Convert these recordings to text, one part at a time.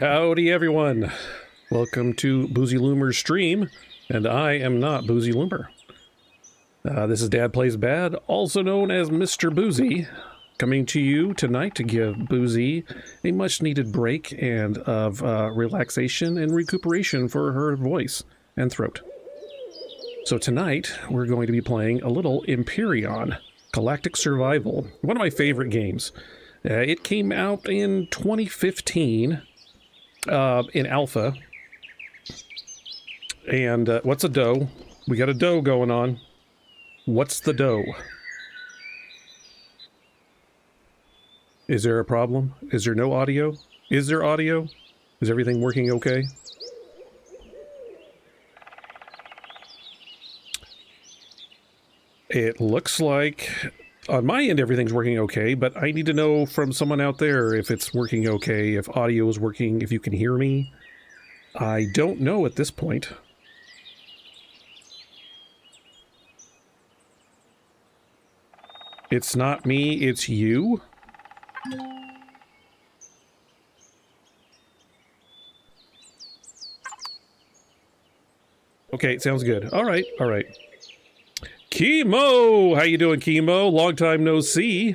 Howdy everyone, welcome to Boozy Loomer's stream, and I am not Boozy Loomer. This is Dad Plays Bad, also known as MrBoozy, coming to you tonight to give Boozy a much needed break and of relaxation and recuperation for her voice and throat. So tonight we're going to be playing a little Empyrion, Galactic Survival, one of my favorite games. It came out in 2015 in alpha. And what's a dough? We got a dough going on. What's the dough? Is there a problem? Is there no audio? Is there audio? Is everything working okay? It looks like on my end everything's working okay, but I need to know from someone out there if it's working okay, if audio is working, if you can hear me. I don't know at this point. It's not me, it's you. Okay, sounds good. All right, all right. Chemo! How you doing, Chemo? Long time no see.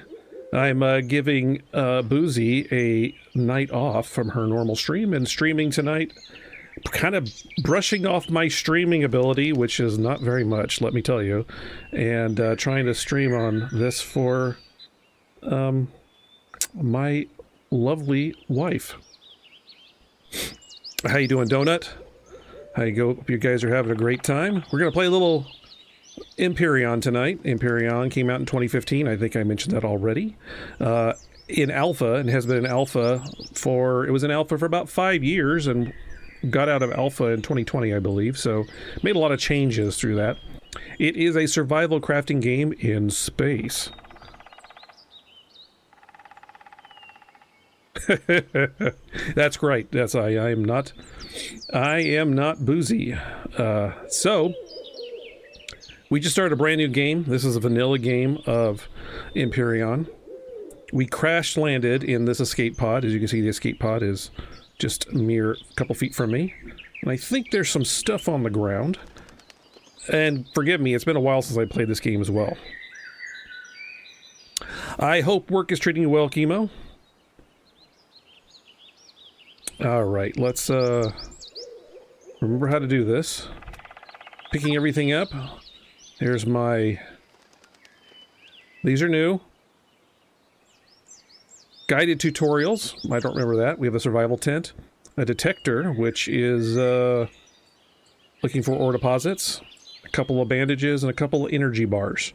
I'm giving Boozy a night off from her normal stream and streaming tonight. Kind of brushing off my streaming ability, which is not very much, let me tell you. And trying to stream on this for my lovely wife. How you doing, Donut? How you go? Hope you guys are having a great time. We're going to play a little Empyrion tonight. Empyrion came out in 2015. I think I mentioned that already. In alpha, and has been in alpha for, it was in alpha for about 5 years and got out of alpha in 2020, I believe. So made a lot of changes through that. It is a survival crafting game in space. That's great. That's I am not Boozy. So we just started a brand new game. This is a vanilla game of Empyrion. We crash landed in this escape pod. As you can see, the escape pod is just a mere couple feet from me. And I think there's some stuff on the ground. And forgive me, it's been a while since I played this game as well. I hope work is treating you well, Chemo. Alright, let's remember how to do this. Picking everything up. Here's my... These are new. Guided tutorials. I don't remember that. We have a survival tent. A detector, which is looking for ore deposits. A couple of bandages and a couple of energy bars.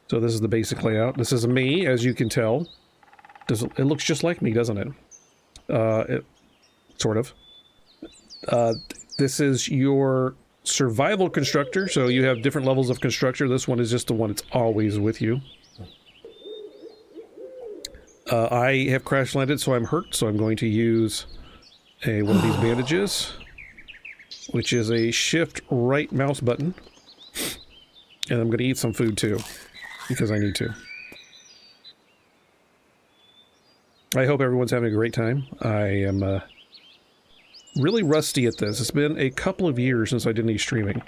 So this is the basic layout. This is me, as you can tell. It looks just like me, doesn't it? Sort of. This is your survival constructor, so you have different levels of constructor. This one is just the one that's always with you. I have crash landed, so I'm hurt, so I'm going to use one of these bandages, which is a shift right mouse button. And I'm going to eat some food too, because I need to. I hope everyone's having a great time. I am really rusty at this. It's been a couple of years since I did any streaming.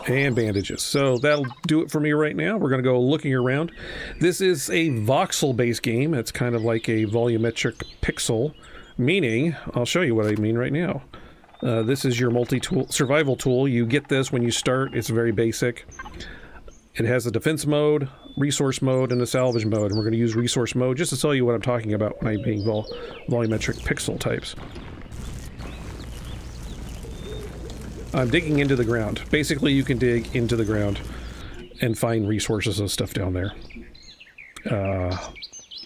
And bandages. So that'll do it for me right now. We're going to go looking around. This is a voxel-based game. It's kind of like a volumetric pixel, meaning, I'll show you what I mean right now. This is your multi-tool survival tool. You get this when you start. It's very basic. It has a defense mode, resource mode, and a salvage mode. And we're going to use resource mode just to tell you what I'm talking about when I'm being volumetric pixel types. I'm digging into the ground. Basically, you can dig into the ground and find resources and stuff down there.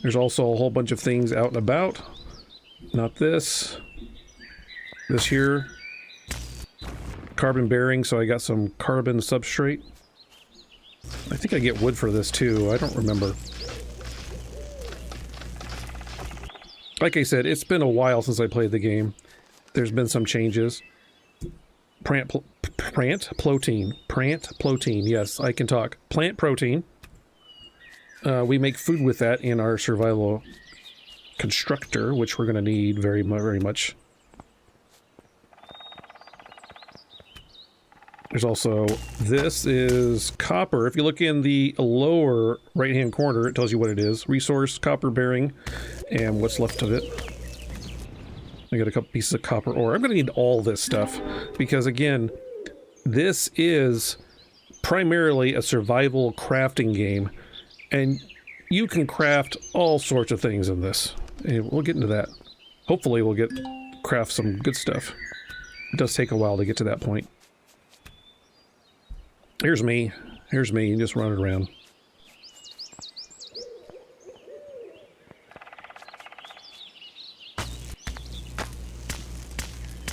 There's also a whole bunch of things out and about. Not this. This here. Carbon bearing, so I got some carbon substrate. I think I get wood for this too. I don't remember. Like I said, it's been a while since I played the game. There's been some changes. Plant protein. Yes, I can talk. Plant protein. we make food with that in our survival constructor, which we're going to need very much. There's also, this is copper. If you look in the lower right-hand corner, it tells you what it is. Resource, copper bearing, and what's left of it. I got a couple pieces of copper ore. I'm going to need all this stuff because, again, this is primarily a survival crafting game, and you can craft all sorts of things in this. And we'll get into that. Hopefully we'll craft some good stuff. It does take a while to get to that point. Here's me, just running around.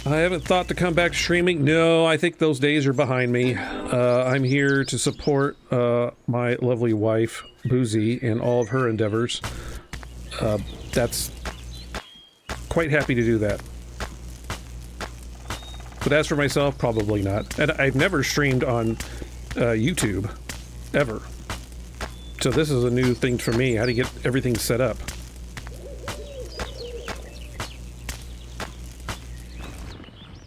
I haven't thought to come back to streaming. No, I think those days are behind me. I'm here to support my lovely wife, Boozy, in all of her endeavors. That's quite happy to do that. But as for myself, probably not. And I've never streamed on YouTube, ever. So this is a new thing for me, how to get everything set up.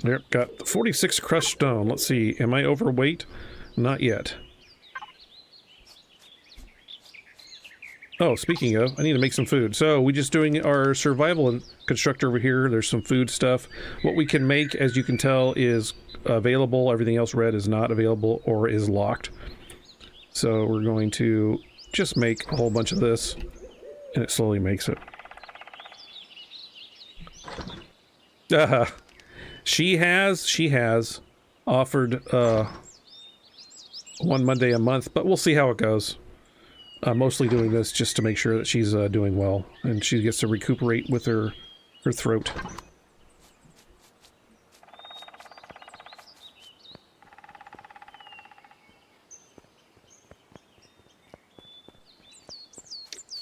There, got 46 crushed stone. Let's see, am I overweight? Not yet. Oh, speaking of, I need to make some food. So, we're just doing our survival constructor over here. There's some food stuff. What we can make, as you can tell, is available. Everything else red is not available or is locked. So, we're going to just make a whole bunch of this, and it slowly makes it. She has offered one Monday a month, but we'll see how it goes. I'm mostly doing this just to make sure that she's doing well, and she gets to recuperate with her throat.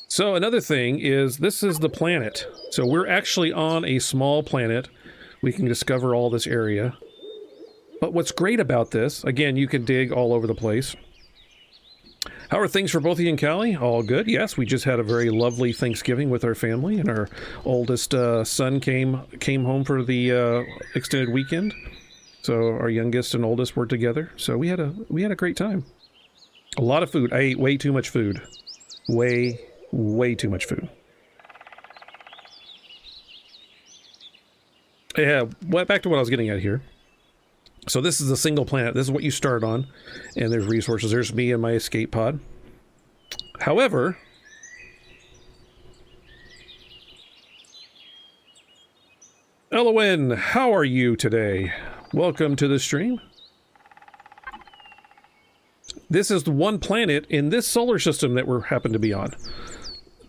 So another thing is, this is the planet. So we're actually on a small planet. We can discover all this area. But what's great about this, again, you can dig all over the place. How are things for both of you and Callie? All good. Yes, we just had a very lovely Thanksgiving with our family, and our oldest son came home for the extended weekend. So our youngest and oldest were together. So we had a great time. A lot of food. I ate way too much food. Way too much food. Yeah, back to what I was getting at here. So this is a single planet. This is what you start on. And there's resources. There's me and my escape pod. However, Elowen, how are you today? Welcome to the stream. This is the one planet in this solar system that we happen to be on.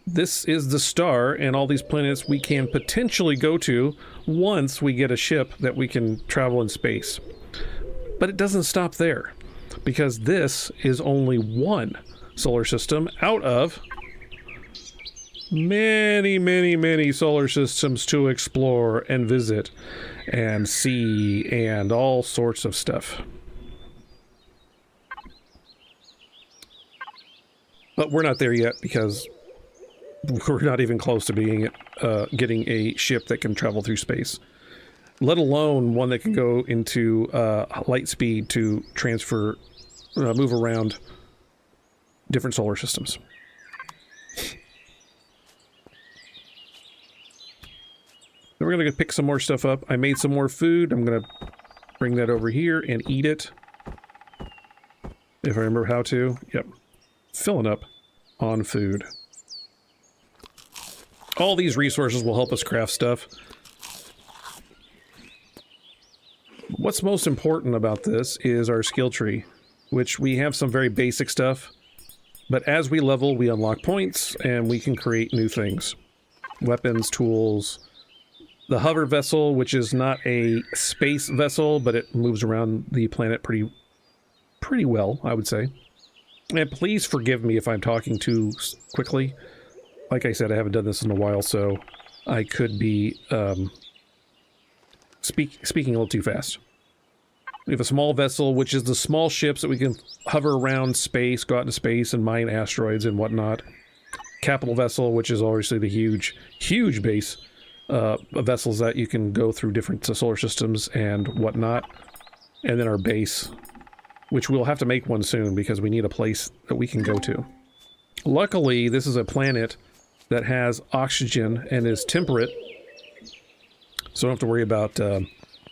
This is the star, and all these planets we can potentially go to once we get a ship that we can travel in space. But it doesn't stop there, because this is only one solar system out of many solar systems to explore and visit and see and all sorts of stuff. But we're not there yet because we're not even close to being getting a ship that can travel through space, let alone one that can go into light speed to move around different solar systems. Then we're going to pick some more stuff up. I made some more food. I'm going to bring that over here and eat it. If I remember how to. Yep. Filling up on food. All these resources will help us craft stuff. What's most important about this is our skill tree, which we have some very basic stuff, but as we level, we unlock points, and we can create new things. Weapons, tools, the hover vessel, which is not a space vessel, but it moves around the planet pretty well, I would say. And please forgive me if I'm talking too quickly. Like I said, I haven't done this in a while, so I could be speaking a little too fast. We have a small vessel, which is the small ships that we can hover around space, go out into space, and mine asteroids and whatnot. capital vessel, which is obviously the huge base vessels that you can go through different solar systems and whatnot. And then our base, which we'll have to make one soon because we need a place that we can go to. Luckily, this is a planet that has oxygen and is temperate, so I don't have to worry about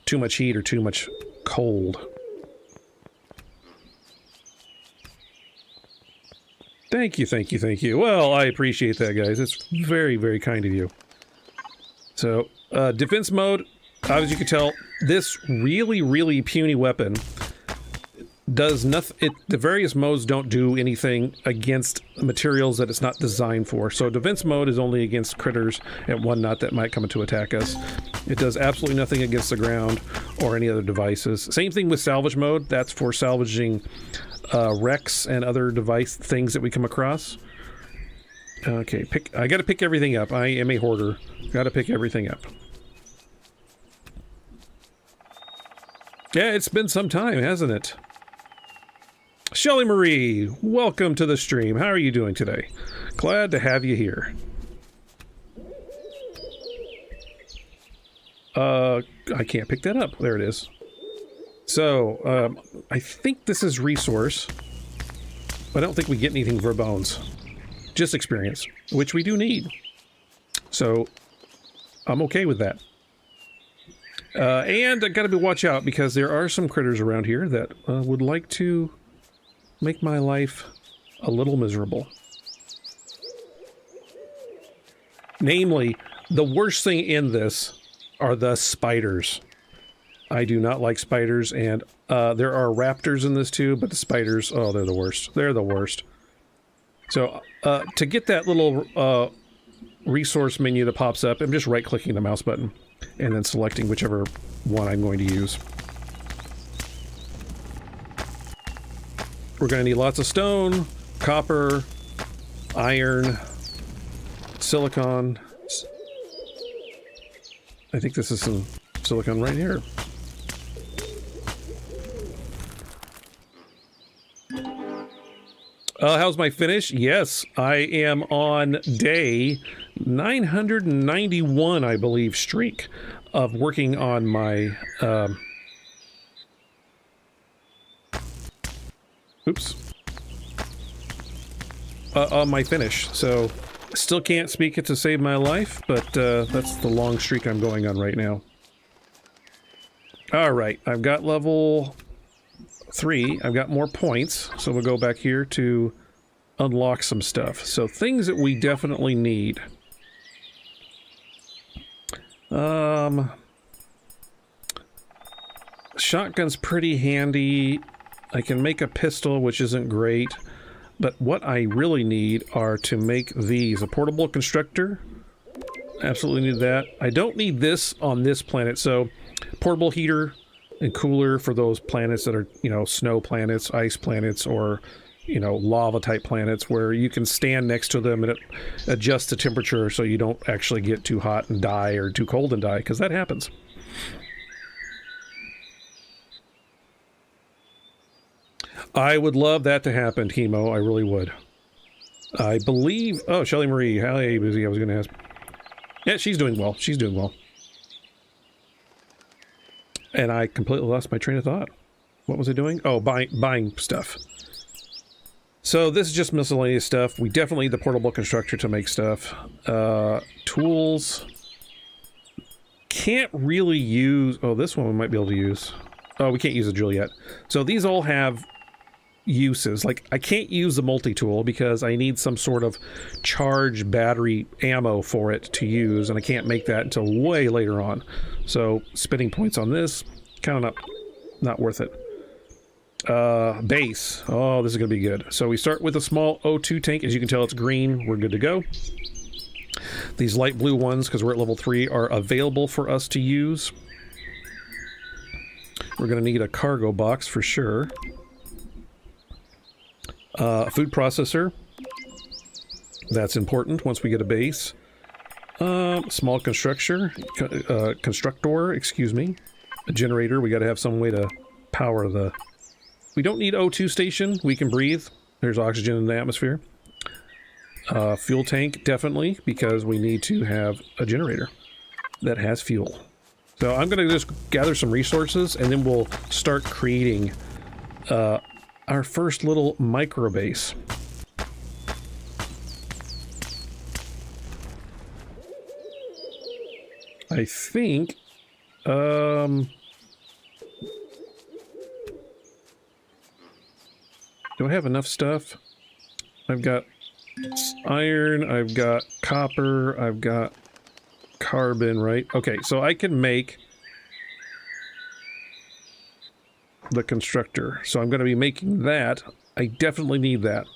too much heat or too much cold. Thank you, thank you, thank you. Well, I appreciate that, guys. It's very, very kind of you. So, defense mode, as you can tell, this really, really puny weapon does nothing. The various modes don't do anything against materials that it's not designed for. So defense mode is only against critters and whatnot that might come to attack us. It does absolutely nothing against the ground or any other devices. Same thing with salvage mode. That's for salvaging wrecks and other device things that we come across. Okay, I gotta pick everything up. I am a hoarder. Gotta pick everything up. Yeah, it's been some time, hasn't it? Shelly Marie, welcome to the stream. How are you doing today? Glad to have you here. I can't pick that up. There it is. So, I think this is resource. I don't think we get anything for bones. Just experience, which we do need. So, I'm okay with that. And I gotta watch out because there are some critters around here that would like to make my life a little miserable. Namely, the worst thing in this are the spiders. I do not like spiders, and there are raptors in this too, but the spiders, oh, they're the worst. They're the worst. So, to get that little resource menu that pops up, I'm just right-clicking the mouse button and then selecting whichever one I'm going to use. We're going to need lots of stone, copper, iron, silicon. I think this is some silicon right here. How's my finish? Yes, I am on day 991, I believe, streak of working on my... on my finish. So, still can't speak it to save my life, but that's the long streak I'm going on right now. Alright, I've got level 3. I've got more points, so we'll go back here to unlock some stuff. So, things that we definitely need. Shotgun's pretty handy. I can make a pistol, which isn't great, but what I really need are to make these. A portable constructor. Absolutely need that. I don't need this on this planet, so portable heater and cooler for those planets that are, you know, snow planets, ice planets, or, you know, lava-type planets where you can stand next to them and it adjusts the temperature so you don't actually get too hot and die or too cold and die, because that happens. I would love that to happen, Hemo. I really would. I believe... Oh, Shelly Marie. Hey, Boozy. I was going to ask. Yeah, she's doing well. She's doing well. And I completely lost my train of thought. What was I doing? Oh, buying stuff. So this is just miscellaneous stuff. We definitely need the portable constructor to make stuff. Tools. Can't really use... Oh, this one we might be able to use. Oh, we can't use a drill yet. So these all have... uses. Like, I can't use the multi-tool because I need some sort of charged battery ammo for it to use, and I can't make that until way later on. So, spinning points on this, kind of not worth it. Base. Oh, this is going to be good. So we start with a small O2 tank. As you can tell, it's green. We're good to go. These light blue ones, because we're at level 3, are available for us to use. We're going to need a cargo box for sure. A food processor. That's important once we get a base. Small constructor, excuse me. A generator. We got to have some way to power the... We don't need O2 station. We can breathe. There's oxygen in the atmosphere. Fuel tank, definitely, because we need to have a generator that has fuel. So I'm going to just gather some resources, and then we'll start creating our first little micro base. I think, do I have enough stuff? I've got iron, I've got copper, I've got carbon, right? Okay, so I can make the constructor. So I'm going to be making that. I definitely need that.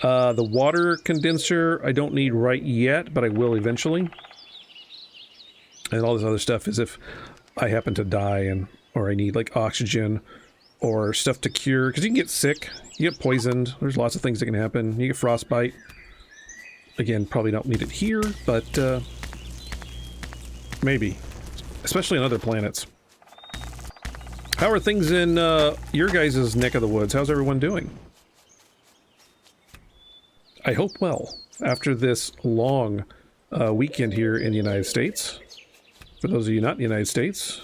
The water condenser I don't need right yet, but I will eventually. And all this other stuff is if I happen to die and or I need like oxygen or stuff to cure, because you can get sick, you get poisoned, there's lots of things that can happen. You get frostbite. Again, probably don't need it here, but maybe. Especially on other planets. How are things in your guys' neck of the woods? How's everyone doing? I hope well. After this long weekend here in the United States. For those of you not in the United States,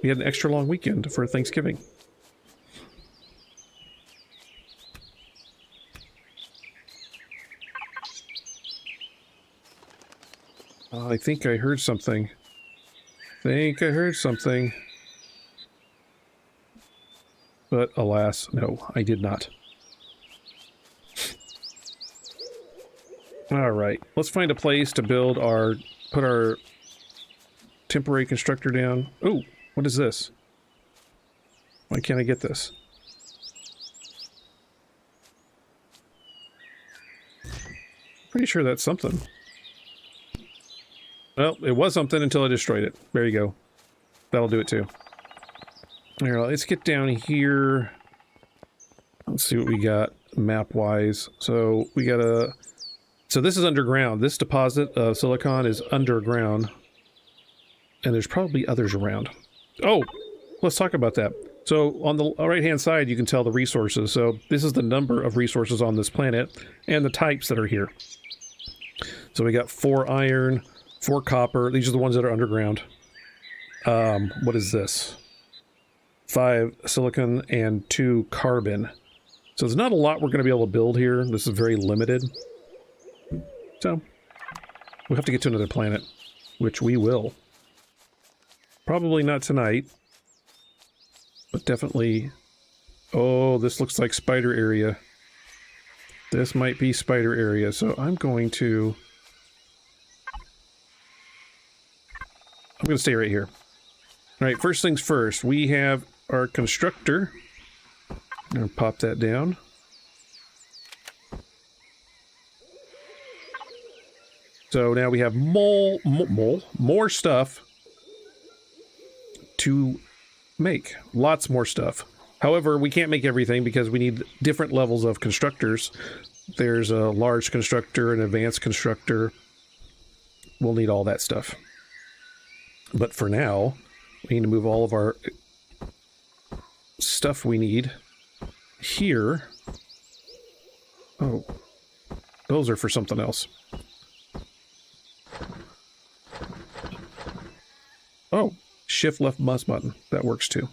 we had an extra long weekend for Thanksgiving. I think I heard something. But alas, no, I did not. Alright, let's find a place to build our... put our temporary constructor down. Oh, what is this? Why can't I get this? Pretty sure that's something. Well, it was something until I destroyed it. There you go. That'll do it too. Here, let's get down here. Let's see what we got map-wise. So we got a... So this is underground. This deposit of silicon is underground. And there's probably others around. Oh, let's talk about that. So on the right-hand side, you can tell the resources. So this is the number of resources on this planet and the types that are here. So we got 4 iron, 4 copper. These are the ones that are underground. What is this? 5 silicon and 2 carbon. So there's not a lot we're going to be able to build here. This is very limited. So we'll have to get to another planet, which we will. Probably not tonight, but definitely... Oh, this looks like spider area. This might be spider area, so I'm going to stay right here. Alright, first things first, we have our constructor. I'm going to pop that down. So now we have more stuff to make. Lots more stuff. However, we can't make everything because we need different levels of constructors. There's a large constructor, an advanced constructor. We'll need all that stuff. But for now, we need to move all of our stuff we need here. Oh, those are for something else. Oh, shift left mouse button. That works too.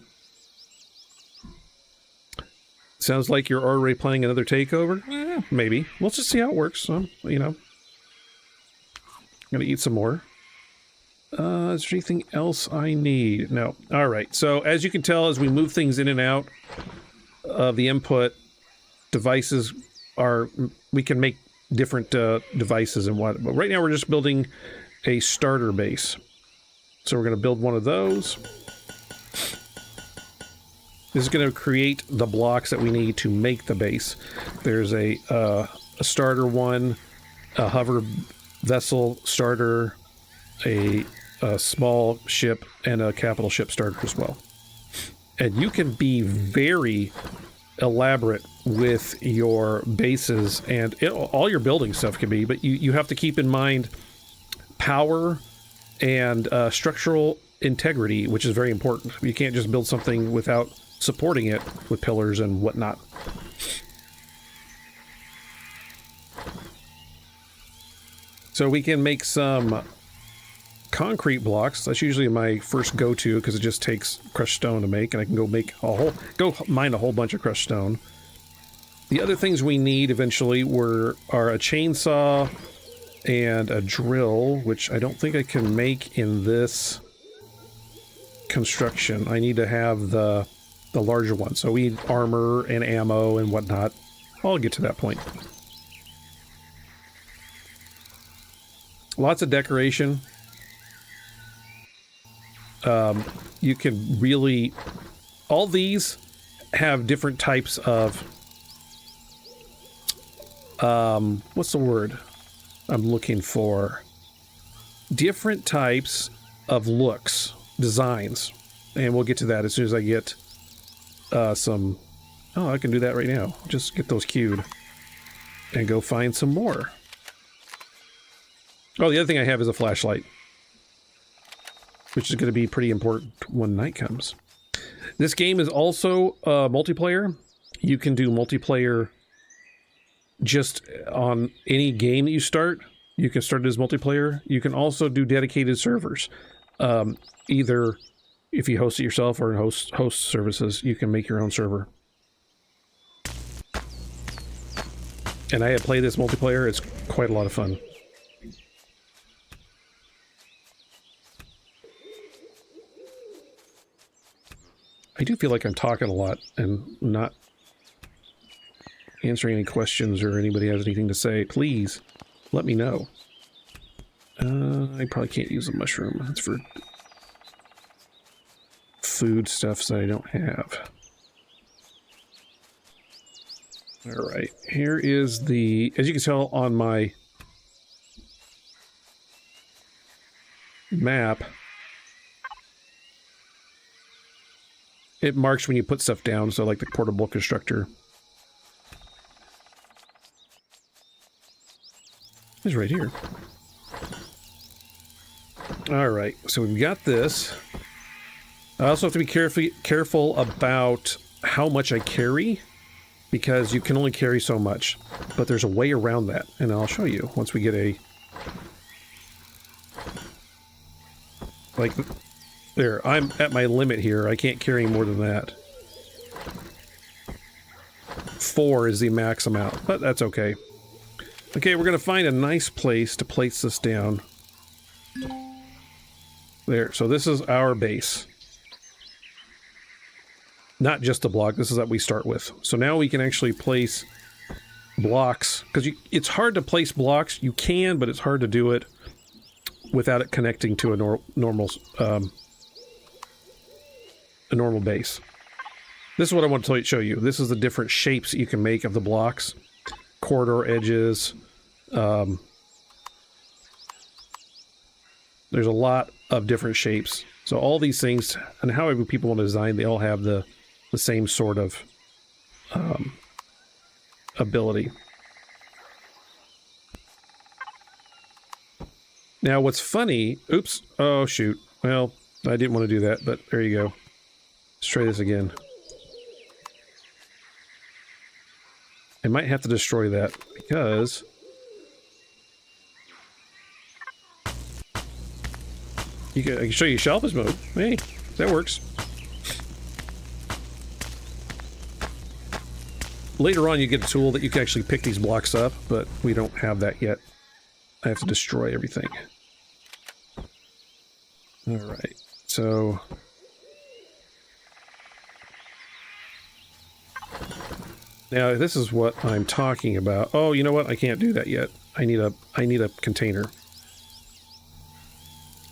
Sounds like you're already playing another takeover? Maybe. Let's just see how it works. You know. I'm gonna eat some more. Is there anything else I need? No. Alright, so as you can tell, as we move things in and out of the input, devices are... We can make different devices and what. But right now we're just building a starter base. So we're going to build one of those. This is going to create the blocks that we need to make the base. There's a starter one, a hover vessel starter, a small ship, and a capital ship starter as well. And you can be very elaborate with your bases, and all your building stuff can be, but you have to keep in mind power and structural integrity, which is very important. You can't just build something without supporting it with pillars and whatnot. So we can make some concrete blocks. That's usually my first go-to because it just takes crushed stone to make, and I can go mine a whole bunch of crushed stone. The other things we need eventually are a chainsaw and a drill, which I don't think I can make in this construction. I need to have the larger one. So we need armor and ammo and whatnot. I'll get to that point. Lots of decoration. You can really... All these have different types of... what's the word I'm looking for? Different types of looks, designs. And we'll get to that as soon as I get some... Oh, I can do that right now. Just get those queued and go find some more. Oh, the other thing I have is a flashlight, which is going to be pretty important when night comes. This game is also multiplayer. You can do multiplayer just on any game that you start. You can start it as multiplayer. You can also do dedicated servers. Either if you host it yourself or in host services, you can make your own server. And I have played this multiplayer. It's quite a lot of fun. I do feel like I'm talking a lot and not answering any questions, or anybody has anything to say. Please let me know. I probably can't use a mushroom. That's for food stuff that I don't have. Alright, here is the... As you can tell on my map, it marks when you put stuff down, so like the portable constructor. It's right here. Alright, so we've got this. I also have to be careful about how much I carry, because you can only carry so much. But there's a way around that, and I'll show you once we get a... Like, there, I'm at my limit here. I can't carry more than that. 4 is the max amount, but that's okay. Okay, we're gonna find a nice place to place this down. There, so this is our base. Not just the block, this is what we start with. So now we can actually place blocks, because it's hard to place blocks. You can, but it's hard to do it without it connecting to a normal base. This is what I want to show you. This is the different shapes that you can make of the blocks. Corridor edges. There's a lot of different shapes. So all these things, and however people want to design, they all have the same sort of ability. Now what's funny... Oops. Oh, shoot. Well, I didn't want to do that, but there you go. Let's try this again. I might have to destroy that, because... I can show you shelfist mode. Hey, that works. Later on you get a tool that you can actually pick these blocks up, but we don't have that yet. I have to destroy everything. Alright, so... Now, this is what I'm talking about. Oh, you know what? I can't do that yet. I need a container.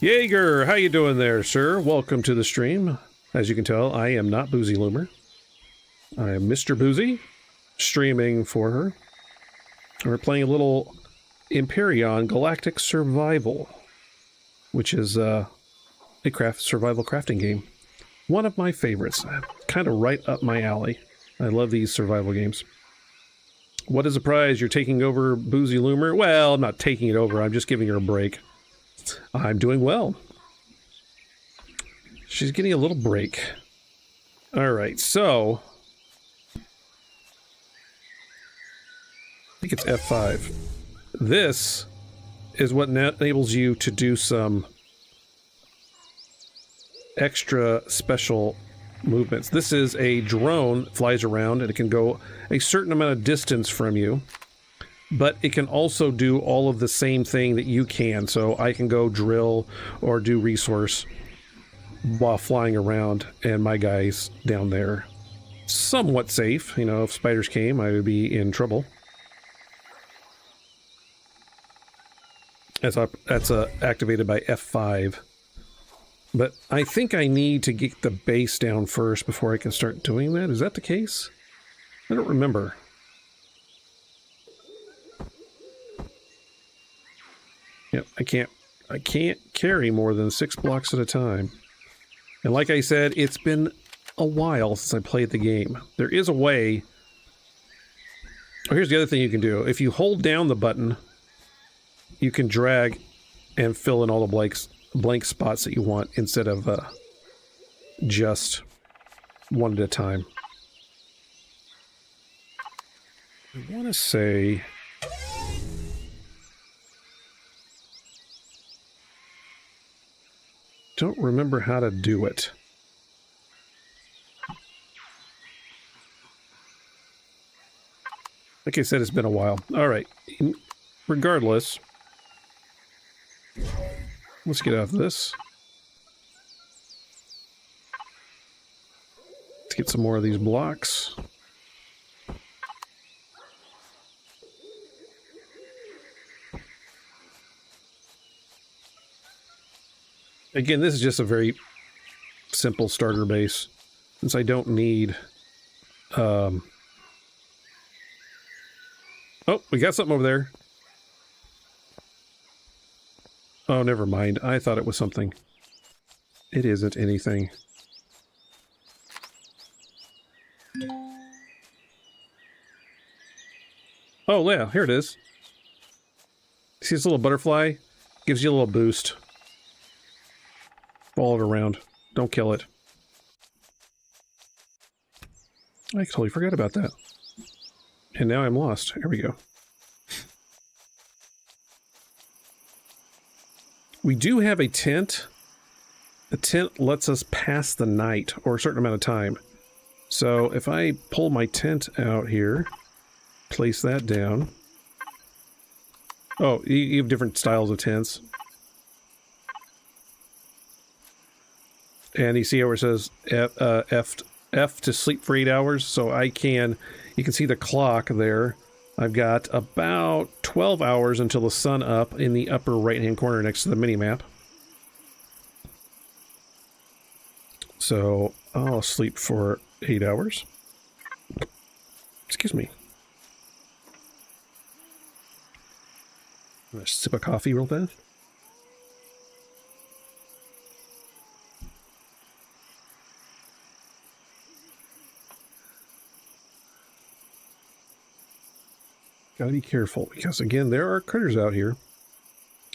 Jaeger, how you doing there, sir? Welcome to the stream. As you can tell, I am not Boozy Loomer. I am MrBoozy, streaming for her. We're playing a little Empyrion Galactic Survival, which is a survival crafting game. One of my favorites. Kind of right up my alley. I love these survival games. What is a prize? You're taking over Boozy Loomer? Well, I'm not taking it over. I'm just giving her a break. I'm doing well. She's getting a little break. Alright, so... I think it's F5. This is what enables you to do some extra special movements. This is a drone that flies around and it can go a certain amount of distance from you, but it can also do all of the same thing that you can. So I can go drill or do resource while flying around, and my guy's down there somewhat safe. You know, if spiders came, I would be in trouble. That's activated by F5. But I think I need to get the base down first before I can start doing that. Is that the case? I don't remember. Yep, I can't carry more than 6 blocks at a time. And like I said, it's been a while since I played the game. There is a way. Oh, here's the other thing you can do. If you hold down the button, you can drag and fill in all the blank spots that you want instead of just one at a time. I want to say... don't remember how to do it. Like I said, it's been a while. All right. Regardless, let's get out of this. Let's get some more of these blocks. Again, this is just a very simple starter base, since I don't need... Oh, we got something over there. Oh, never mind. I thought it was something. It isn't anything. Oh, yeah, here it is. See this little butterfly? Gives you a little boost. Follow it around. Don't kill it. I totally forgot about that. And now I'm lost. Here we go. We do have a tent. The tent lets us pass the night, or a certain amount of time. So if I pull my tent out here, place that down. Oh, you have different styles of tents. And you see where it says F to sleep for 8 hours. So I can, you can see the clock there. I've got about 12 hours until the sun up in the upper right-hand corner next to the mini-map. So I'll sleep for 8 hours. Excuse me. I'm gonna sip a coffee real fast. Gotta be careful, because again, there are critters out here,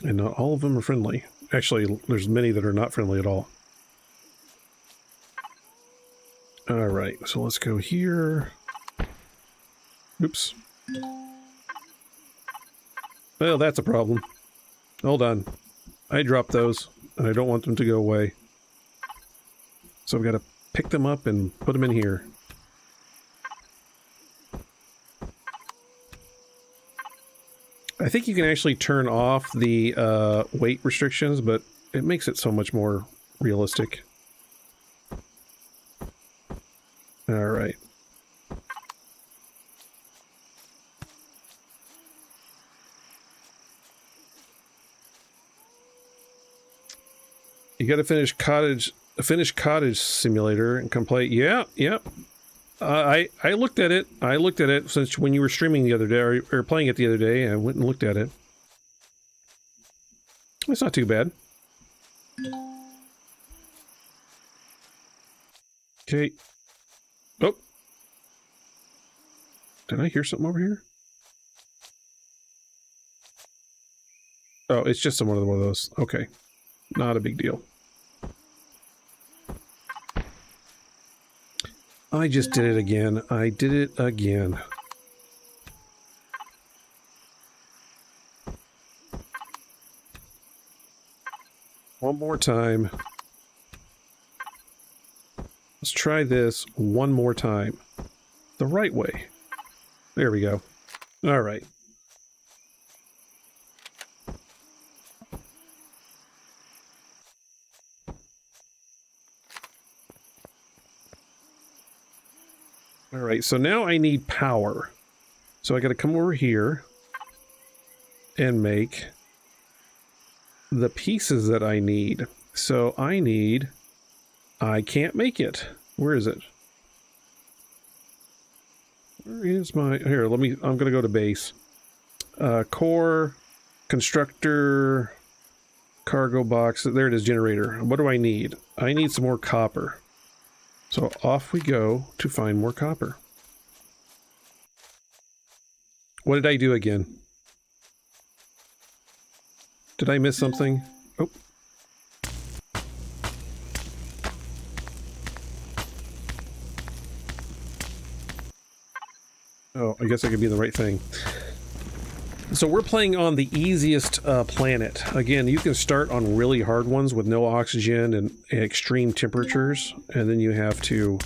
and not all of them are friendly. Actually, there's many that are not friendly at all. Alright, so let's go here. Oops. Well, that's a problem. Hold on. I dropped those, and I don't want them to go away. So I've got to pick them up and put them in here. I think you can actually turn off the weight restrictions, but it makes it so much more realistic. Alright. You gotta finish cottage simulator and complete. Yeah, yep. I looked at it. I looked at it since when you were streaming the other day, or playing it the other day. I went and looked at it. It's not too bad. Okay. Oh. Did I hear something over here? Oh, it's just one of those. Okay. Not a big deal. I just did it again. I did it again. One more time. Let's try this one more time. The right way. There we go. All right. All right, so now I need power. So I got to come over here and make the pieces that I need. So I can't make it. Where is it? Where is my, here, I'm going to go to base. Core, constructor, cargo box, there it is, generator. What do I need? I need some more copper. So off we go to find more copper. What did I do again? Did I miss something? Oh. Oh, I guess I could be the right thing. So we're playing on the easiest planet. Again, you can start on really hard ones with no oxygen and extreme temperatures, and then you have to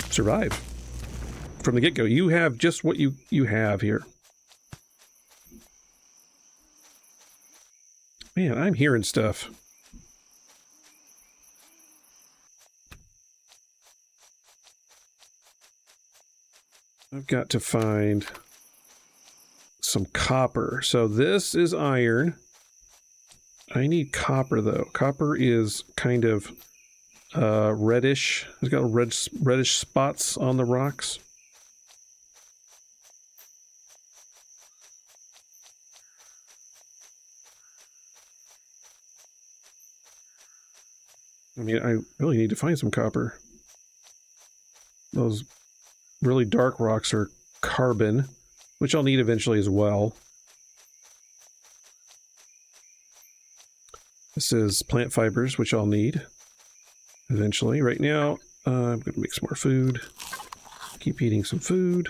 survive from the get-go. You have just what you have here. Man, I'm hearing stuff. I've got to find some copper. So this is iron. I need copper though. Copper is kind of reddish. It's got reddish spots on the rocks. I mean, I really need to find some copper. Those really dark rocks are carbon, which I'll need eventually as well. This is plant fibers, which I'll need eventually. Right now, I'm going to make some more food. Keep eating some food.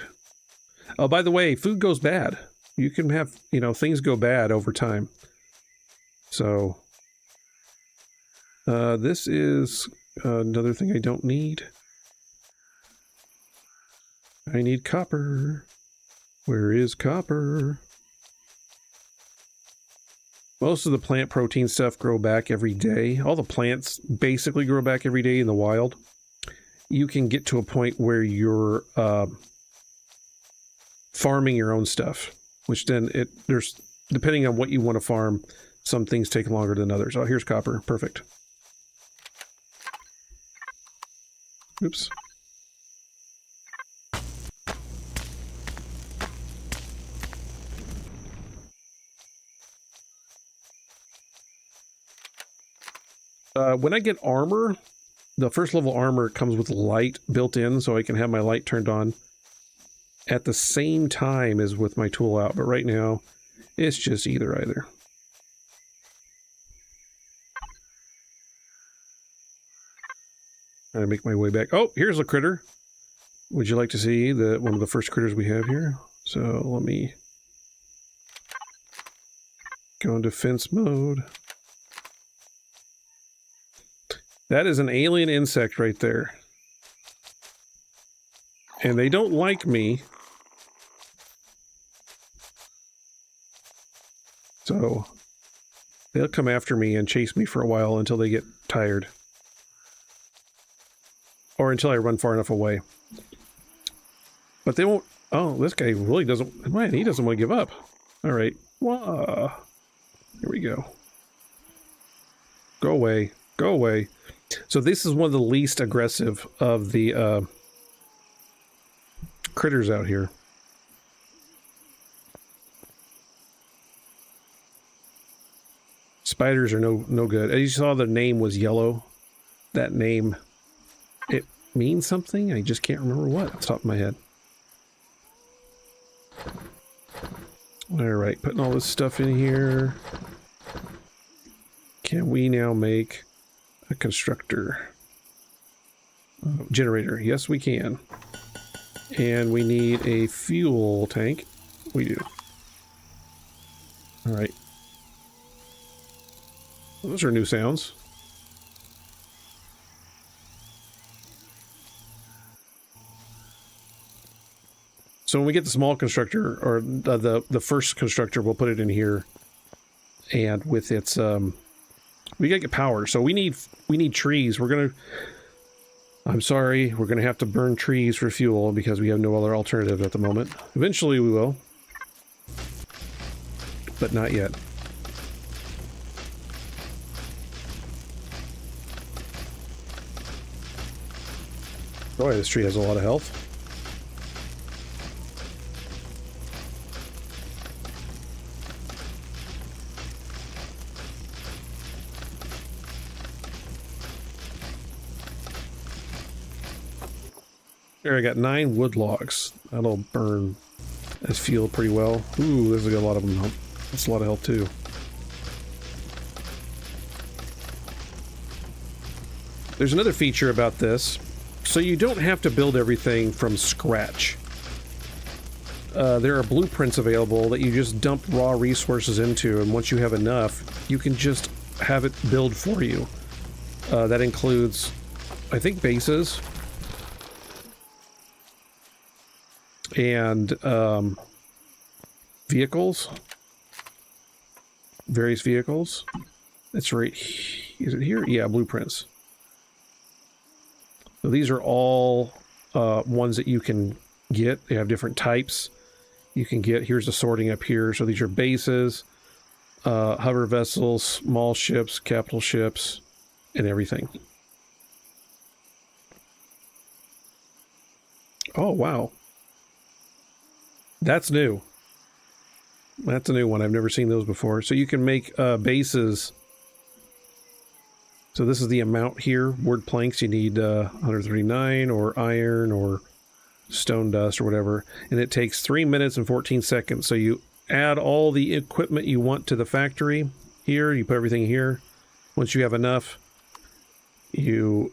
Oh, by the way, food goes bad. You can have, you know, things go bad over time. So, this is another thing I don't need. I need copper. Where is copper? Most of the plant protein stuff grow back every day. All the plants basically grow back every day in the wild. You can get to a point where you're farming your own stuff, which then there's, depending on what you want to farm, some things take longer than others. Oh, here's copper. Perfect. Oops. When I get armor, the first level armor comes with light built in, so I can have my light turned on at the same time as with my tool out. But right now, it's just either. Trying to make my way back. Oh, here's a critter. Would you like to see one of the first critters we have here? So let me go into fence mode. That is an alien insect right there. And they don't like me. So they'll come after me and chase me for a while until they get tired. Or until I run far enough away. But they won't... Oh, this guy really doesn't... Man, he doesn't want to give up. Alright. Whoa. Here we go. Go away. Go away. So this is one of the least aggressive of the critters out here. Spiders are no good. As you saw, the name was yellow. That name, it means something. I just can't remember what off the top of my head. All right, putting all this stuff in here. Can we now make a constructor generator? Yes, we can. And we need a fuel tank. We do. All right. Those are new sounds. So when we get the small constructor, or the first constructor, we'll put it in here. And with its, we gotta get power. So we need trees. I'm sorry, we're gonna have to burn trees for fuel because we have no other alternative at the moment. Eventually we will. But not yet. Boy, this tree has a lot of health. There, I got 9 wood logs. That'll burn as fuel pretty well. Ooh, there's a lot of them. That's a lot of health too. There's another feature about this. So you don't have to build everything from scratch. There are blueprints available that you just dump raw resources into, and once you have enough, you can just have it build for you. That includes, I think, bases. And vehicles. Various vehicles. It's right... Is it here? Yeah, blueprints. So these are all ones that you can get. They have different types you can get. Here's the sorting up here. So these are bases, hover vessels, small ships, capital ships, and everything. Oh, wow. That's new. That's a new one. I've never seen those before. So you can make bases. So this is the amount here. Wood planks, you need 139, or iron, or stone dust, or whatever. And it takes 3 minutes and 14 seconds. So you add all the equipment you want to the factory here. You put everything here. Once you have enough, you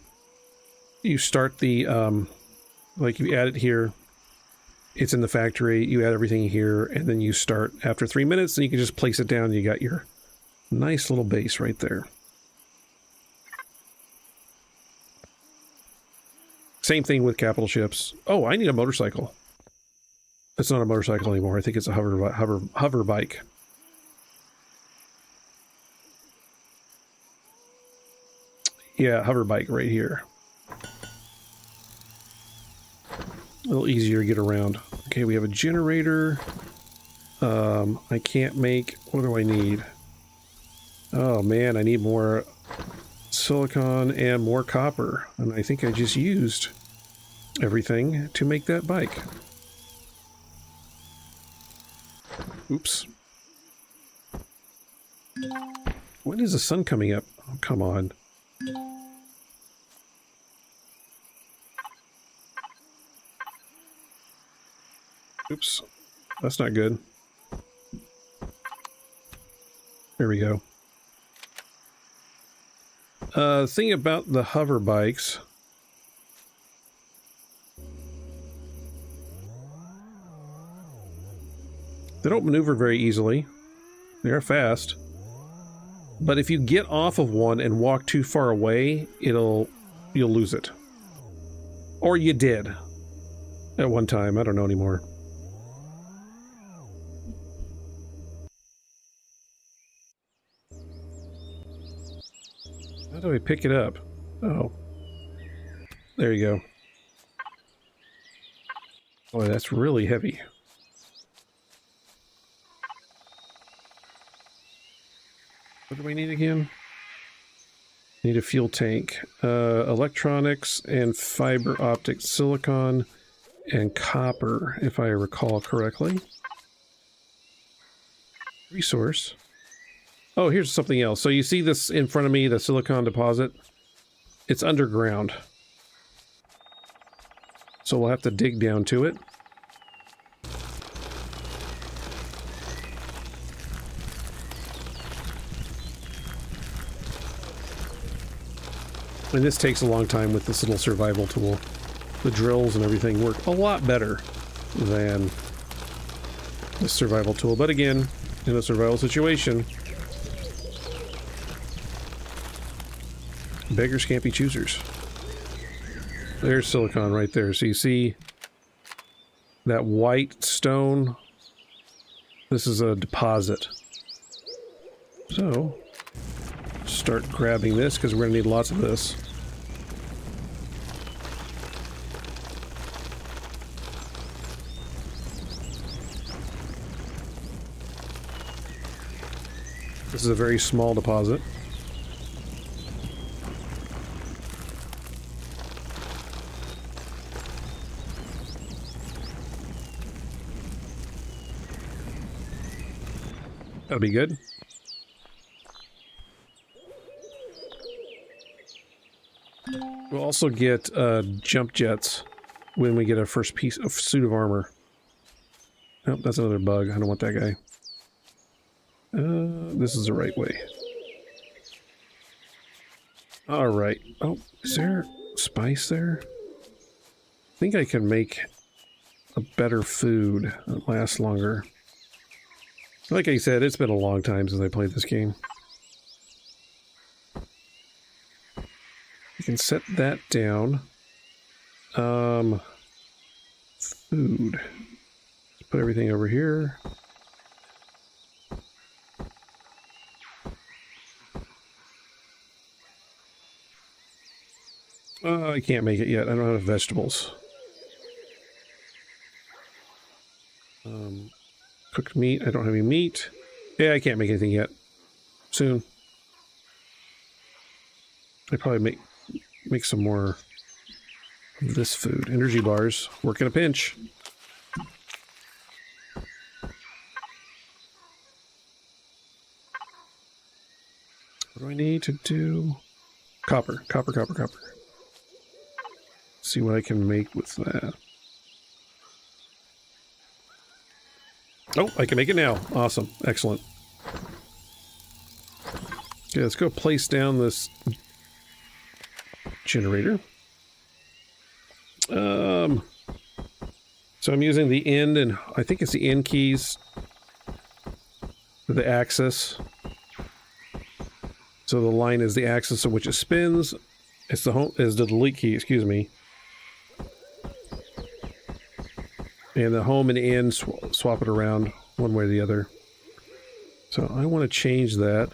start the, like you add it here. It's in the factory. You add everything here, and then you start after 3 minutes, and you can just place it down. And you got your nice little base right there. Same thing with capital ships. Oh, I need a motorcycle. It's not a motorcycle anymore. I think it's a hover bike. Yeah, hover bike right here. A little easier to get around. Okay, we have a generator. I can't make... What do I need? Oh man, I need more silicon and more copper. And I think I just used everything to make that bike. Oops. When is the sun coming up? Oh, come on. Oops. That's not good. There we go. Thing about the hover bikes. They don't maneuver very easily. They are fast. But if you get off of one and walk too far away, you'll lose it. Or you did. At one time. I don't know anymore. How do I pick it up? Oh. There you go. Boy, that's really heavy. What do we need again? Need a fuel tank. Electronics and fiber optic silicon and copper, if I recall correctly. Resource. Oh, here's something else. So you see this in front of me, the silicon deposit? It's underground. So we'll have to dig down to it. And this takes a long time with this little survival tool. The drills and everything work a lot better than the survival tool. But again, in a survival situation, Beggars can't be choosers. There's silicon right there. So you see that white stone? This is a deposit. So, start grabbing this because we're going to need lots of this. This is a very small deposit. That'll be good. We'll also get jump jets when we get our first piece of suit of armor. Oh, that's another bug. I don't want that guy. This is the right way. Alright. Oh, is there spice there? I think I can make a better food that lasts longer. Like I said, it's been a long time since I played this game. You can set that down. Food. Let's put everything over here. I can't make it yet. I don't have vegetables. Cooked meat. I don't have any meat. Yeah, I can't make anything yet. Soon. I probably make some more of this food. Energy bars. Work in a pinch. What do I need to do? Copper. Copper, copper, copper. See what I can make with that. Oh, I can make it now. Awesome. Excellent. Okay, let's go place down this generator. So I'm using the end, and I think it's the end keys for the axis. So the line is the axis of which it spins. It's the home is the delete key, excuse me. And the home and end swap it around one way or the other. So I want to change that.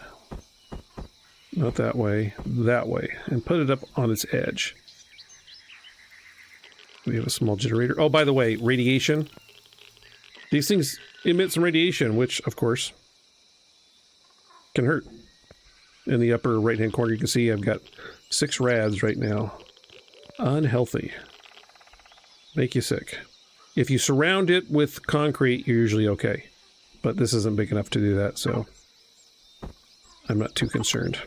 Not that way, and put it up on its edge. We have a small generator. Oh, by the way, radiation. These things emit some radiation, which, of course, can hurt. In the upper right-hand corner, you can see I've got 6 rads right now. Unhealthy. Make you sick. If you surround it with concrete, you're usually okay. But this isn't big enough to do that, so I'm not too concerned.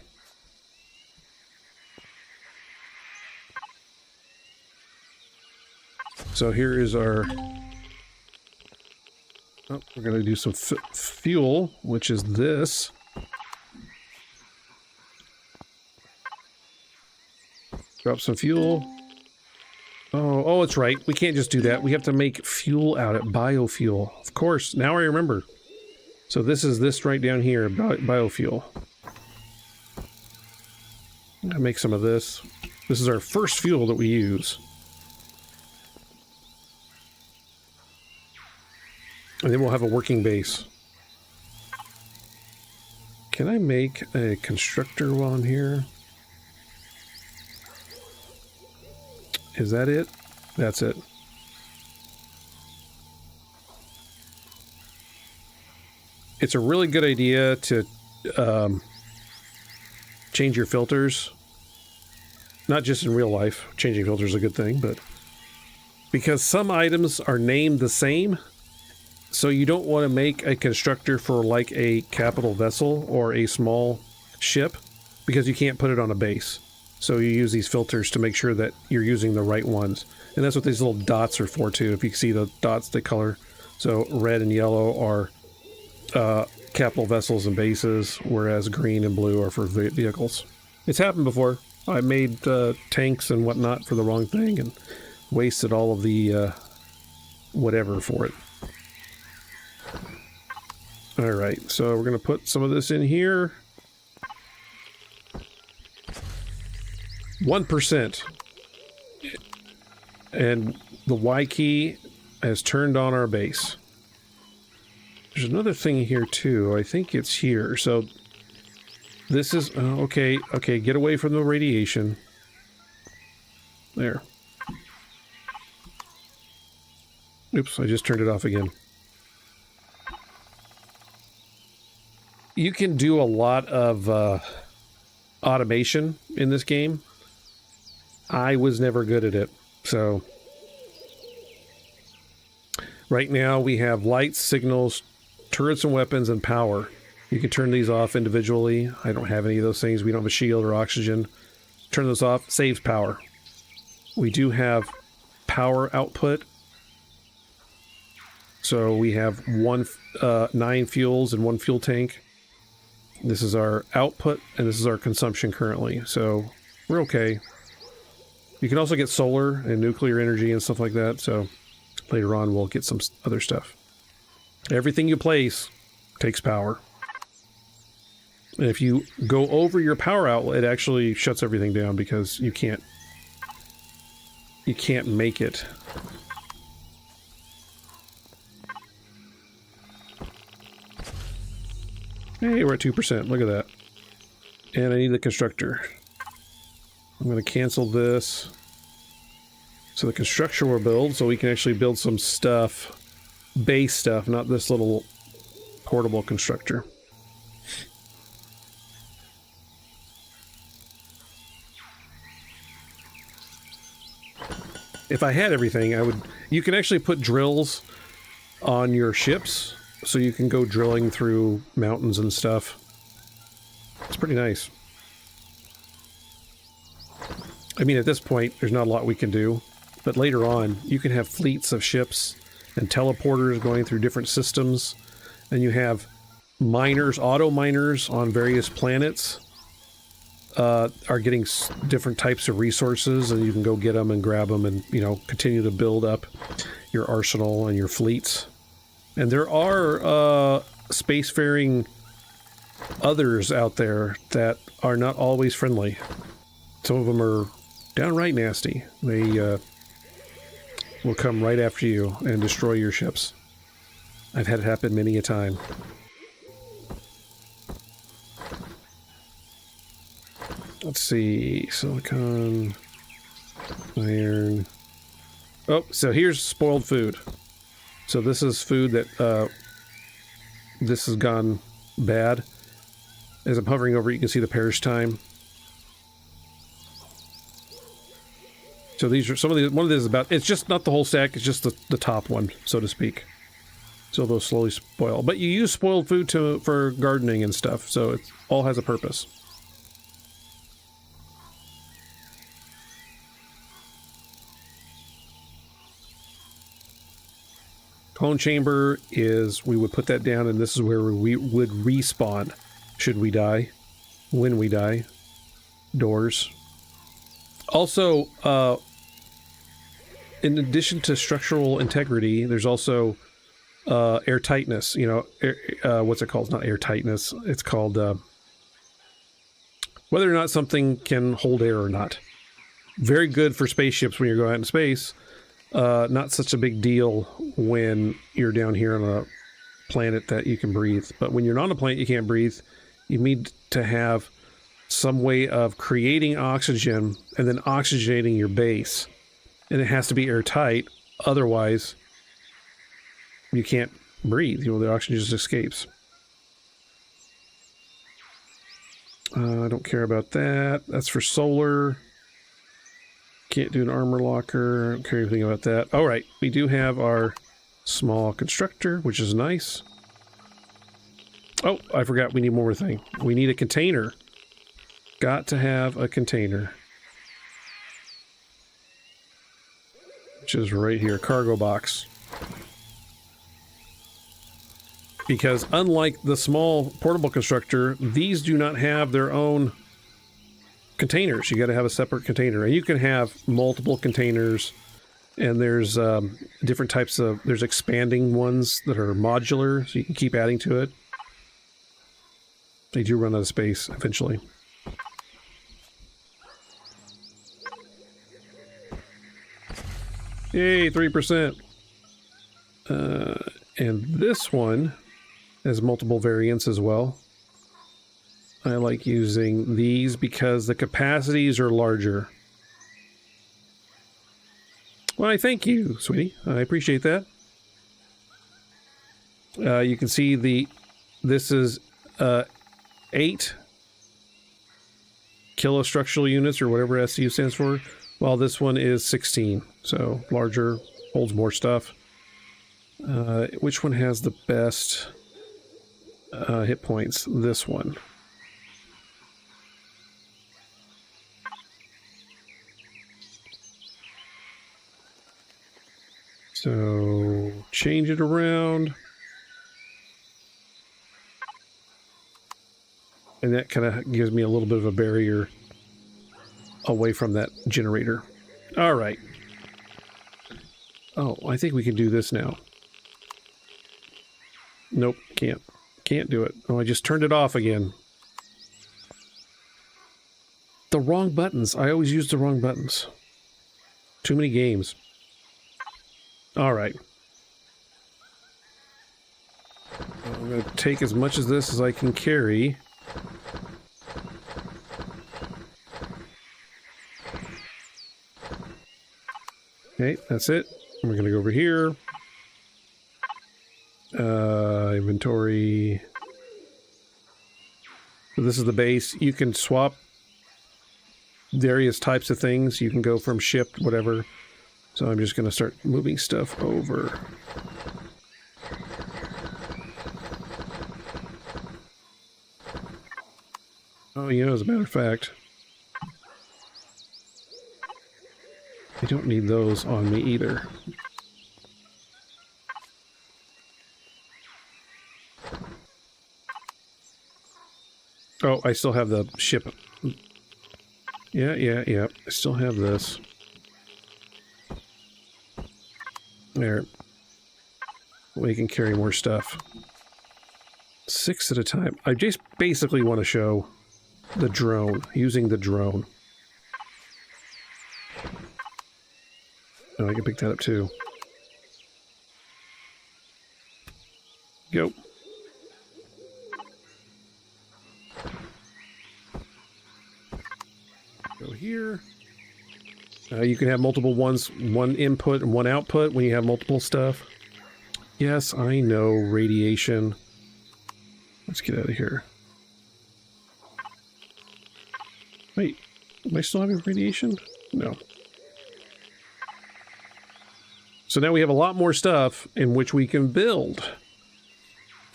So here is our... Oh, we're going to do some fuel, which is this. Drop some fuel. Oh, it's right. We can't just do that. We have to make fuel out of biofuel. Of course. Now I remember. So this is this right down here, biofuel. I'll make some of this. This is our first fuel that we use. And then we'll have a working base. Can I make a constructor while I'm here? Is that it? That's it. It's a really good idea to change your filters. Not just in real life. Changing filters is a good thing, but because some items are named the same, so you don't want to make a constructor for like a capital vessel or a small ship because you can't put it on a base. So you use these filters to make sure that you're using the right ones. And that's what these little dots are for too. If you can see the dots, the color. So red and yellow are capital vessels and bases, whereas green and blue are for vehicles. It's happened before. I made tanks and whatnot for the wrong thing and wasted all of the whatever for it. Alright, so we're going to put some of this in here. 1%. And the Y key has turned on our base. There's another thing here too. I think it's here. So this is okay. Okay, get away from the radiation. There. Oops, I just turned it off again. You can do a lot of automation in this game. I was never good at it, so... Right now we have lights, signals, turrets and weapons, and power. You can turn these off individually. I don't have any of those things. We don't have a shield or oxygen. Turn those off, saves power. We do have power output. So we have 9 fuels and 1 fuel tank. This is our output, and this is our consumption currently. So we're okay. You can also get solar and nuclear energy and stuff like that. So later on we'll get some other stuff. Everything you place takes power. And if you go over your power outlet, it actually shuts everything down because you can't make it. Hey, we're at 2%. Look at that. And I need the constructor. I'm going to cancel this. So the constructor will build, so we can actually build some stuff. Base stuff, not this little portable constructor. If I had everything, I would... You can actually put drills on your ships, so you can go drilling through mountains and stuff. It's pretty nice. I mean, at this point, there's not a lot we can do. But later on, you can have fleets of ships and teleporters going through different systems. And you have miners, auto miners on various planets are getting different types of resources, and you can go get them and grab them and, you know, continue to build up your arsenal and your fleets. And there are spacefaring others out there that are not always friendly. Some of them are downright nasty. They will come right after you and destroy your ships. I've had it happen many a time. Let's see, silicon, iron. Oh, so here's spoiled food. So this is food that, this has gone bad. As I'm hovering over it, you can see the perish time. So these are some of the, one of these is about, it's just not the whole stack, it's just the top one, so to speak. So those slowly spoil. But you use spoiled food for gardening and stuff, so it all has a purpose. Clone chamber is, we would put that down, and this is where we would respawn should we die, when we die. Doors. Also, in addition to structural integrity, there's also airtightness. You know, what's it called? It's not airtightness. It's called whether or not something can hold air or not. Very good for spaceships when you're going out in space. Not such a big deal when you're down here on a planet that you can breathe. But when you're not on a planet you can't breathe, you need to have some way of creating oxygen and then oxygenating your base. And it has to be airtight, otherwise you can't breathe. You know, the oxygen just escapes. I don't care about that. That's for solar. Can't do an armor locker. I don't care anything about that. All right, we do have our small constructor, which is nice. Oh, I forgot we need one more thing. We need a container. Got to have a container. Which is right here, cargo box. Because unlike the small portable constructor, these do not have their own containers. You got to have a separate container, and you can have multiple containers, and there's different types of, there's expanding ones that are modular, so you can keep adding to it. They do run out of space eventually. Yay, 3%. And this one has multiple variants as well. I like using these because the capacities are larger. Why, thank you, sweetie. I appreciate that. You can see this is 8 kilostructural units, or whatever SU stands for, while this one is 16. So larger, holds more stuff. Which one has the best hit points? This one. So change it around. And that kind of gives me a little bit of a barrier away from that generator. All right. Oh, I think we can do this now. Nope, can't. Can't do it. Oh, I just turned it off again. The wrong buttons. I always use the wrong buttons. Too many games. All right. I'm going to take as much of this as I can carry. Okay, that's it. We're going to go over here. Inventory. So this is the base. You can swap various types of things. You can go from shipped, whatever. So I'm just going to start moving stuff over. Oh, you know, as a matter of fact, I don't need those on me either. Oh, I still have the ship. Yeah. I still have this. There. We can carry more stuff. 6 at a time. I just basically want to show the drone, using the drone. Oh, I can pick that up too. Go. Go here. You can have multiple ones, one input and one output when you have multiple stuff. Yes, I know, radiation. Let's get out of here. Wait, am I still having radiation? No. So now we have a lot more stuff in which we can build.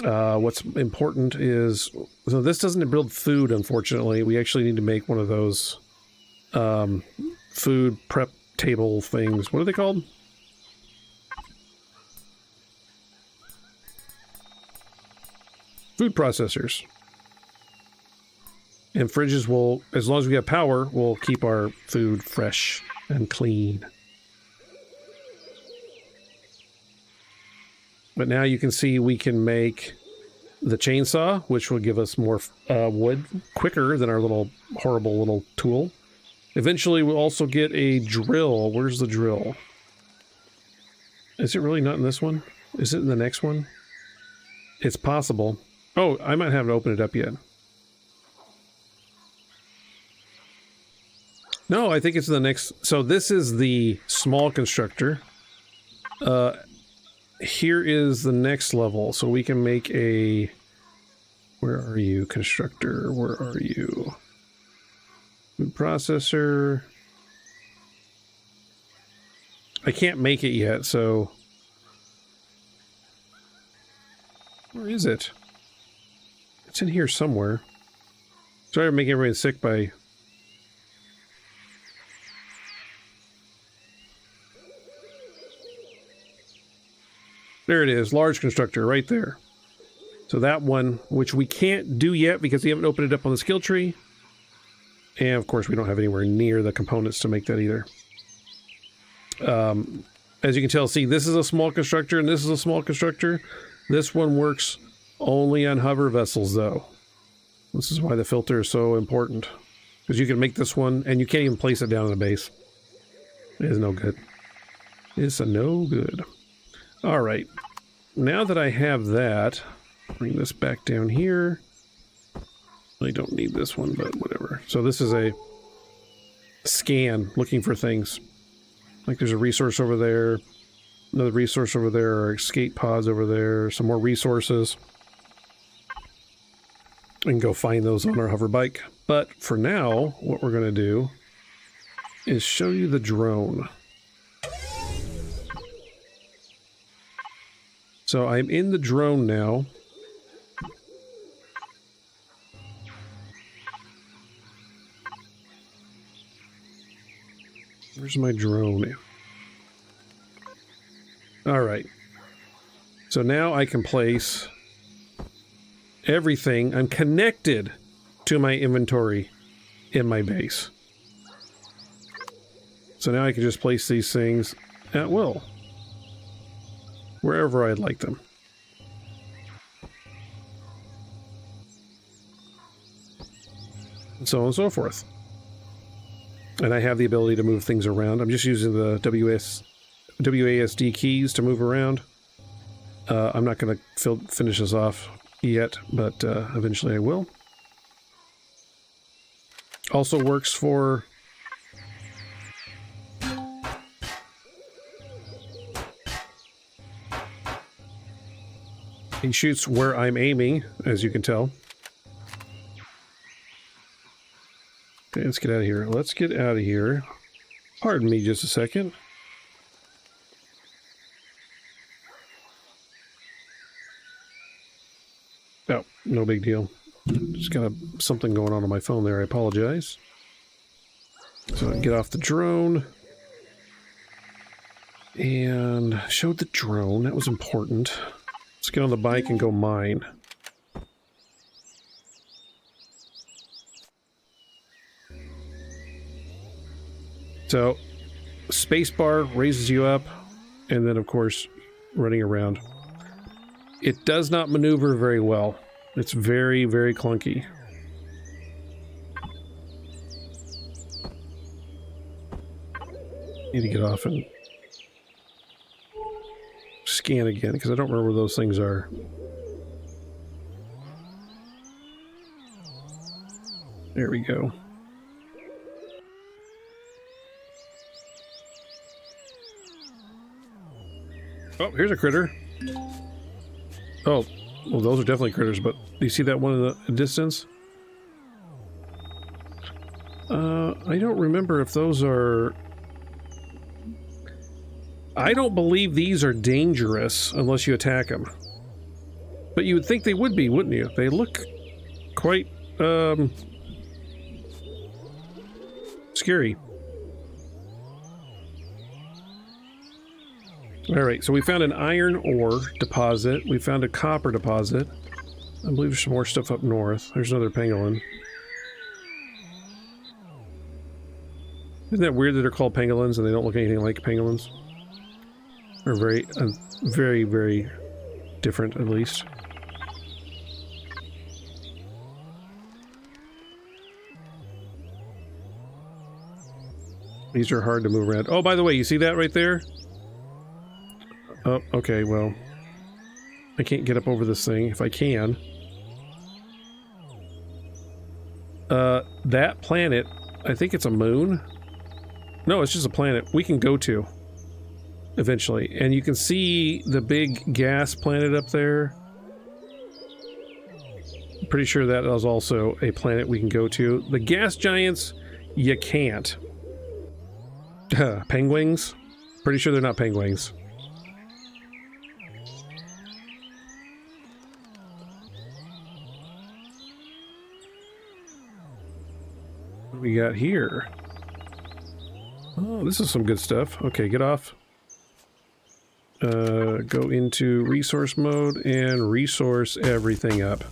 What's important is, so this doesn't build food, unfortunately. We actually need to make one of those food prep table things. What are they called? Food processors. And fridges will, as long as we have power, will keep our food fresh and clean. But now you can see we can make the chainsaw, which will give us more wood quicker than our little horrible little tool. Eventually we'll also get a drill. Where's the drill? Is it really not in this one? Is it in the next one? It's possible. Oh, I might haven't opened it up yet. No, I think it's in the next. So this is the small constructor. Here is the next level. So we can make a... Where are you, constructor? Where are you? Food processor. I can't make it yet, so... Where is it? It's in here somewhere. Sorry to make everybody sick by... There it is, large constructor, right there. So that one, which we can't do yet because we haven't opened it up on the skill tree. And of course we don't have anywhere near the components to make that either. As you can tell, see, this is a small constructor and this is a small constructor. This one works only on hover vessels though. This is why the filter is so important. Because you can make this one and you can't even place it down in the base. It is no good. It's a no good. All right. Now that I have that, bring this back down here. I don't need this one, but whatever. So this is a scan looking for things. Like there's a resource over there, another resource over there, or escape pods over there, some more resources. We can go find those on our hover bike. But for now, what we're going to do is show you the drone. So I'm in the drone now. Where's my drone? All right. So now I can place everything. I'm connected to my inventory in my base. So now I can just place these things at will, wherever I'd like them. And so on and so forth. And I have the ability to move things around. I'm just using the WASD keys to move around. I'm not going to finish this off yet, but eventually I will. Also works for he shoots where I'm aiming, as you can tell. Okay, let's get out of here. Let's get out of here. Pardon me just a second. Oh, no big deal. Just got something going on my phone there. I apologize. So I can get off the drone. And show the drone. That was important. Let's get on the bike and go mine. So, spacebar raises you up, and then, of course, running around. It does not maneuver very well. It's very, very clunky. Need to get off and scan again, because I don't remember where those things are. There we go. Oh, here's a critter. Oh, well, those are definitely critters, but do you see that one in the distance? I don't remember if those are... I don't believe these are dangerous unless you attack them. But you would think they would be, wouldn't you? They look quite, scary. Alright, so we found an iron ore deposit. We found a copper deposit. I believe there's some more stuff up north. There's another pangolin. Isn't that weird that they're called pangolins and they don't look anything like pangolins? They're very, very, very different, at least. These are hard to move around. Oh, by the way, you see that right there? Oh, okay, well, I can't get up over this thing. If I can. That planet, I think it's a moon. No, it's just a planet we can go to eventually. And you can see the big gas planet up there. I'm pretty sure that is also a planet we can go to. The gas giants, you can't. Penguins? Pretty sure they're not penguins. What do we got here? Oh, this is some good stuff. Okay, get off. Go into resource mode and resource everything up.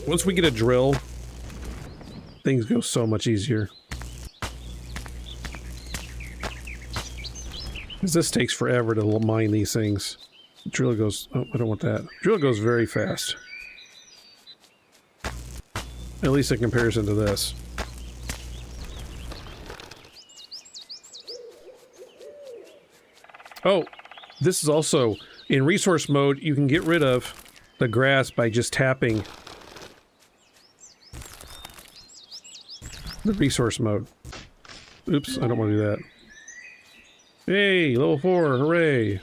Once we get a drill, things go so much easier. Because this takes forever to mine these things. The drill goes... Oh, I don't want that. Drill goes very fast. At least in comparison to this. Oh, this is also in resource mode. You can get rid of the grass by just tapping the resource mode. Oops, I don't want to do that. Hey, level 4, hooray!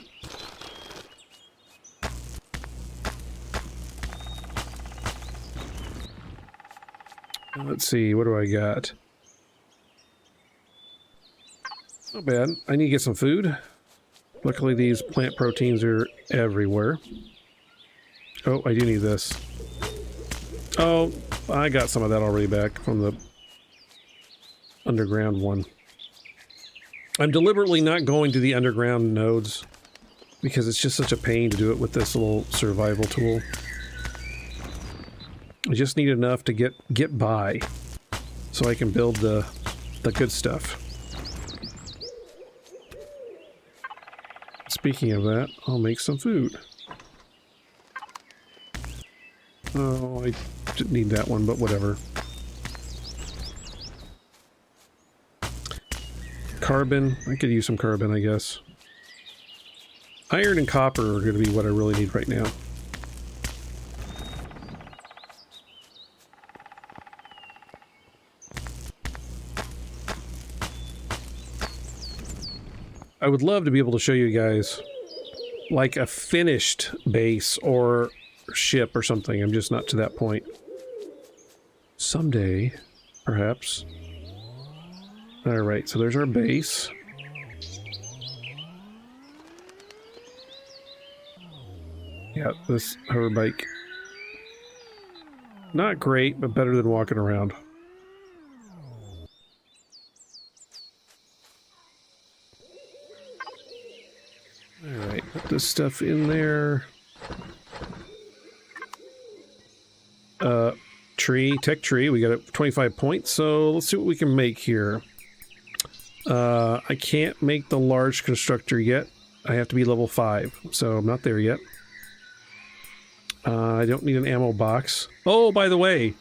Let's see, what do I got? Not bad. I need to get some food. Luckily, these plant proteins are everywhere. Oh, I do need this. Oh, I got some of that already back from the underground one. I'm deliberately not going to the underground nodes because it's just such a pain to do it with this little survival tool. I just need enough to get by so I can build the good stuff. Speaking of that, I'll make some food. Oh, I didn't need that one, but whatever. Carbon. I could use some carbon, I guess. Iron and copper are going to be what I really need right now. I would love to be able to show you guys like a finished base or ship or something. I'm just not to that point. Someday, perhaps. Alright, so there's our base. Yeah, this hover bike. Not great, but better than walking around. Alright, put this stuff in there. Tech tree, we got 25 points, so let's see what we can make here. I can't make the large constructor yet. I have to be level 5, so I'm not there yet. I don't need an ammo box. Oh, by the way,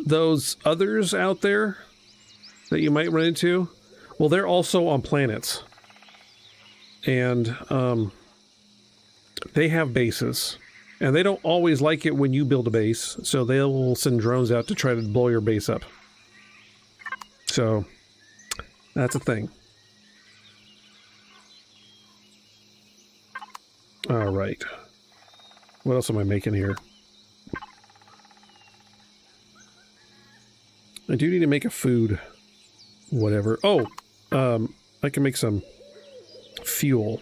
those others out there that you might run into, well, they're also on planets. And they have bases. And they don't always like it when you build a base, so they'll send drones out to try to blow your base up. So, that's a thing. Alright. What else am I making here? I do need to make a food. Whatever. Oh! I can make some fuel.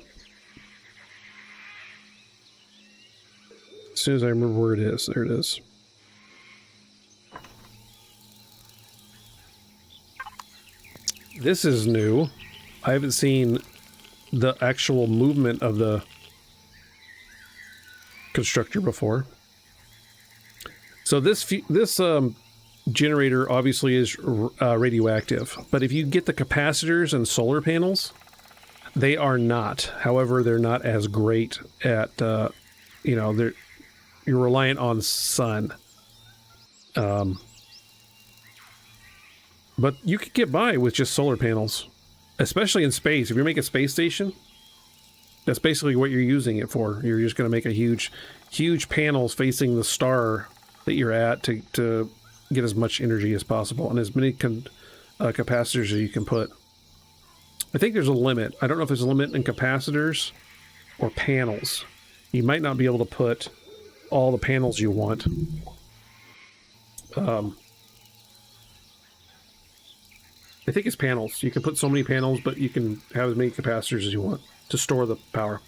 As soon as I remember where it is. There it is. This is new. I haven't seen the actual movement of the constructor before. So this generator obviously is radioactive, but if you get the capacitors and solar panels, they are not. However, they're not as great at, you know, you're reliant on sun. But you could get by with just solar panels, especially in space. If you make a space station, that's basically what you're using it for. You're just going to make a huge panels facing the star that you're at to get as much energy as possible and as many capacitors as you can put. I think there's a limit. I don't know if there's a limit in capacitors or panels. You might not be able to put all the panels you want. I think it's panels. You can put so many panels, but you can have as many capacitors as you want to store the power.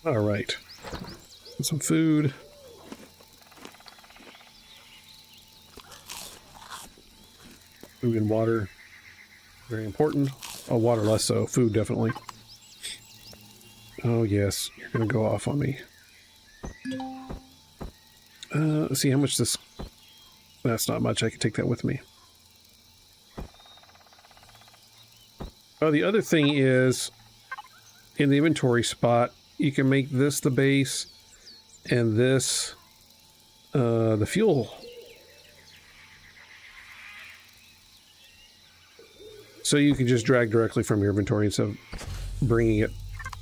All right. Get some food. Food and water. Very important. Oh, water less so. Food definitely. Oh yes, you're gonna go off on me. Let's see how much this... That's not much. I can take that with me. Oh, the other thing is, in the inventory spot, you can make this the base, and this the fuel So you can just drag directly from your inventory instead of bringing it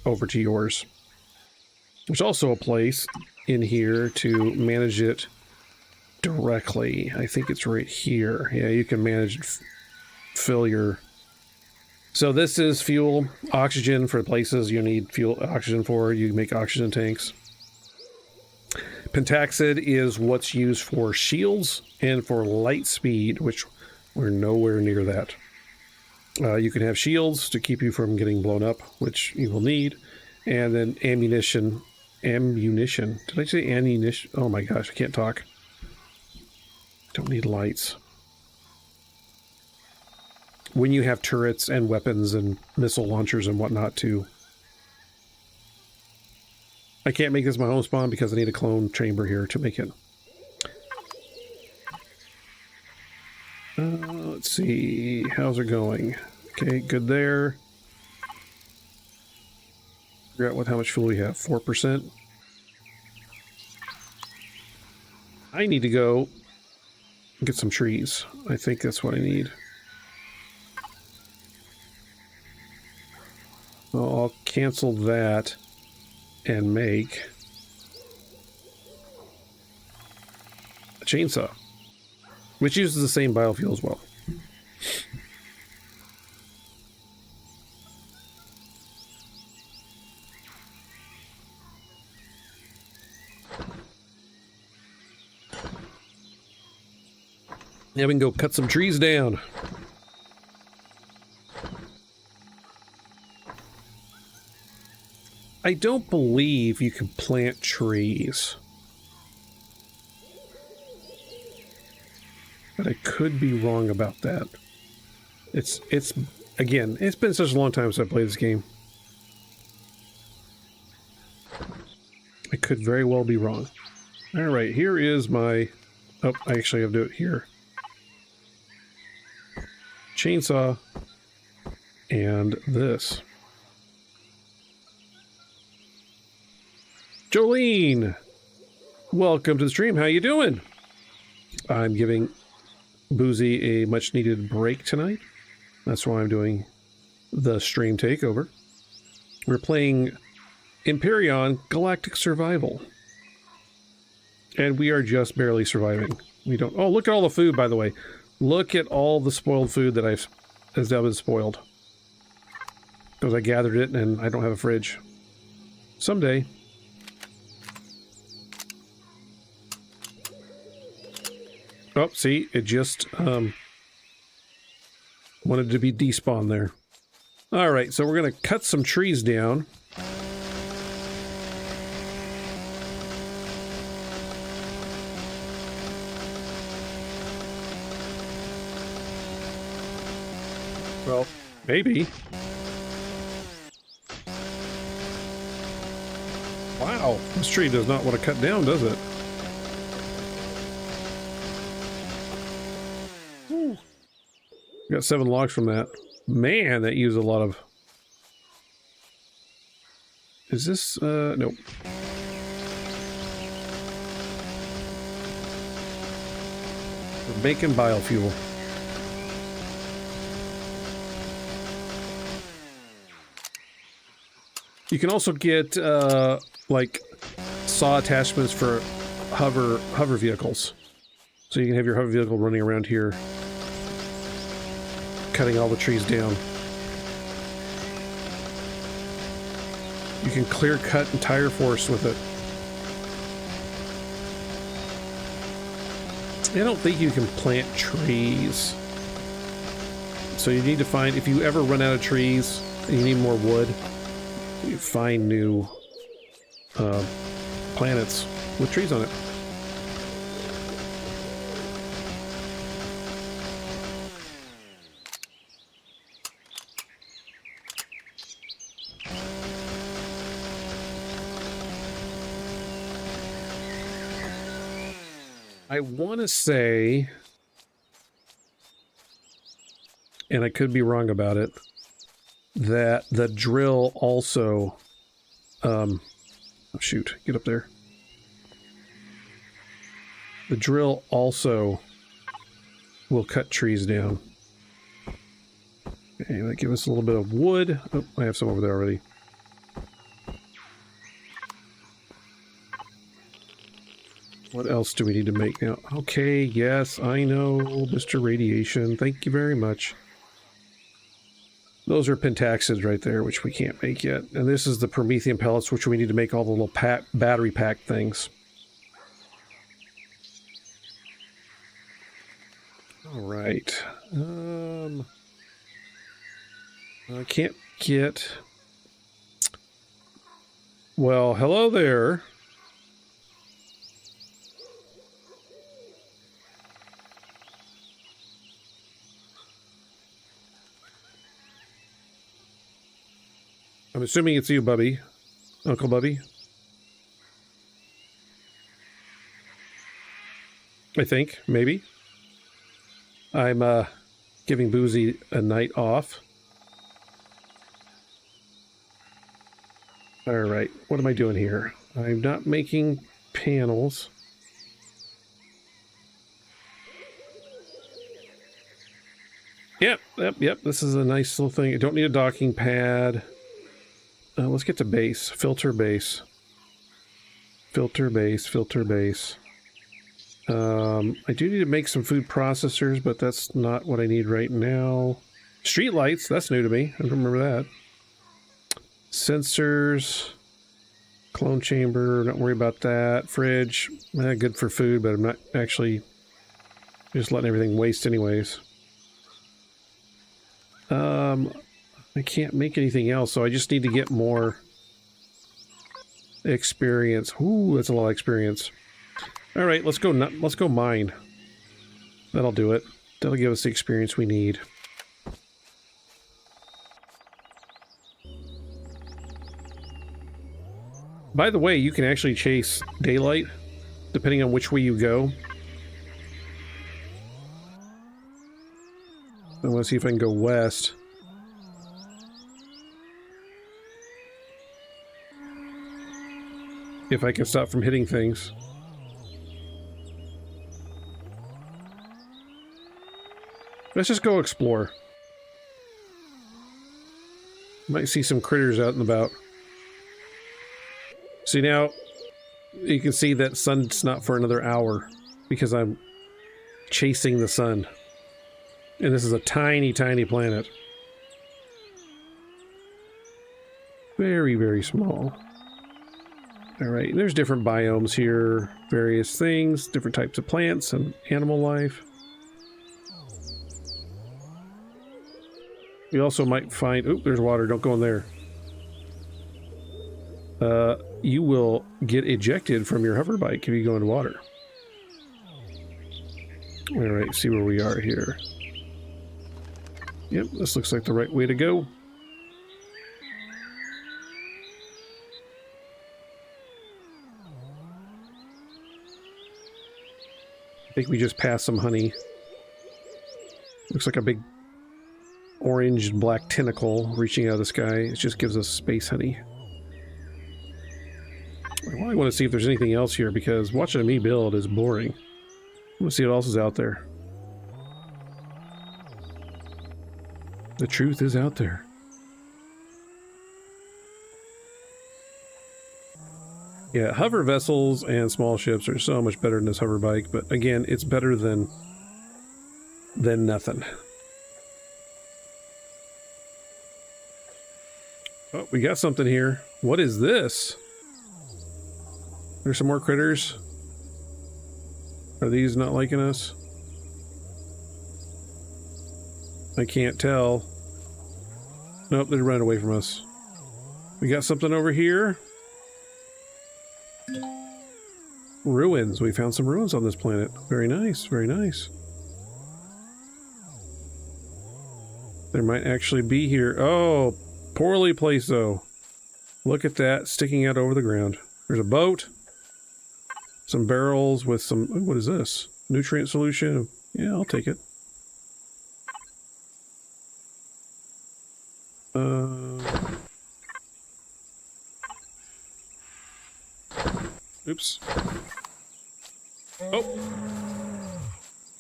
over to yours. There's also a place in here to manage it directly. I think it's right here. Yeah, you can manage fill your... So this is fuel, oxygen for places you need fuel oxygen for. You make oxygen tanks. Pentaxid is what's used for shields and for light speed, which we're nowhere near that. You can have shields to keep you from getting blown up, which you will need. And then ammunition. Ammunition. Did I say ammunition? Oh my gosh, I can't talk. Don't need lights. When you have turrets and weapons and missile launchers and whatnot too. I can't make this my home spawn because I need a clone chamber here to make it. Let's see. How's it going? Okay, good there. Figure out how much fuel we have. 4%. I need to go get some trees. I think that's what I need. So I'll cancel that and make a chainsaw, which uses the same biofuel as well. Now we can go cut some trees down. I don't believe you can plant trees. But I could be wrong about that. It's again, it's been such a long time since I played this game. I could very well be wrong. Alright, here is my... Oh, I actually have to do it here. Chainsaw. And this. Jolene! Welcome to the stream. How you doing? I'm giving Boozy a much-needed break tonight. That's why I'm doing the stream takeover. We're playing Empyrion Galactic Survival. And we are just barely surviving. We don't... Oh, look at all the food, by the way. Look at all the spoiled food that has now been spoiled. Because I gathered it and I don't have a fridge. Someday. Oh, see, it just wanted to be despawned there. Alright, so we're going to cut some trees down. Well, maybe. Wow, this tree does not want to cut down, does it? Got 7 logs from that. Man, that used a lot of... Is this, nope. We're making biofuel. You can also get, like, saw attachments for hover vehicles. So you can have your hover vehicle running around here, cutting all the trees down. You can clear cut entire forest with it. I don't think you can plant trees. So you need to find, if you ever run out of trees and you need more wood, you find new planets with trees on it. I want to say, and I could be wrong about it, that the drill also, oh shoot, get up there. The drill also will cut trees down. Okay, that give us a little bit of wood. Oh, I have some over there already. What else do we need to make now? Okay, yes, I know, Mr. Radiation. Thank you very much. Those are pentaxids right there, which we can't make yet. And this is the Promethean pellets, which we need to make all the little battery pack things. All right. I can't get... Well, hello there. I'm assuming it's you, Bubby. Uncle Bubby. I think, maybe. I'm, giving Boozy a night off. Alright, what am I doing here? I'm not making panels. Yep, this is a nice little thing. I don't need a docking pad. Let's get to base. Filter base. Filter base, filter base. I do need to make some food processors, but that's not what I need right now. Street lights, that's new to me. I don't remember that. Sensors. Clone chamber, not worry about that. Fridge, good for food, but I'm not actually just letting everything waste anyways. I can't make anything else, so I just need to get more experience. Ooh, that's a lot of experience. All right, let's go mine. That'll do it. That'll give us the experience we need. By the way, you can actually chase daylight depending on which way you go. I want to see if I can go west. If I can stop from hitting things. Let's just go explore. Might see some critters out and about. See, now you can see that sun's not for another hour because I'm chasing the sun. And this is a tiny, tiny planet. Very, very small. Alright, there's different biomes here. Various things, different types of plants and animal life. We also might find... Oop, there's water. Don't go in there. You will get ejected from your hover bike if you go into water. Alright, see where we are here. Yep, this looks like the right way to go. I think we just passed some honey. Looks like a big orange and black tentacle reaching out of the sky. It just gives us space honey. Well, I want to see if there's anything else here because watching me build is boring. I want to see what else is out there. The truth is out there. Yeah, hover vessels and small ships are so much better than this hover bike, but again, it's better than nothing. Oh, we got something here. What is this? There's some more critters. Are these not liking us? I can't tell. Nope, they're running away from us. We got something over here. Ruins. We found some ruins on this planet. Very nice, very nice. There might actually be here. Oh, poorly placed though. Look at that sticking out over the ground. There's a boat. Some barrels with some... Ooh, what is this? Nutrient solution. Yeah, I'll take it. Oops. Oh!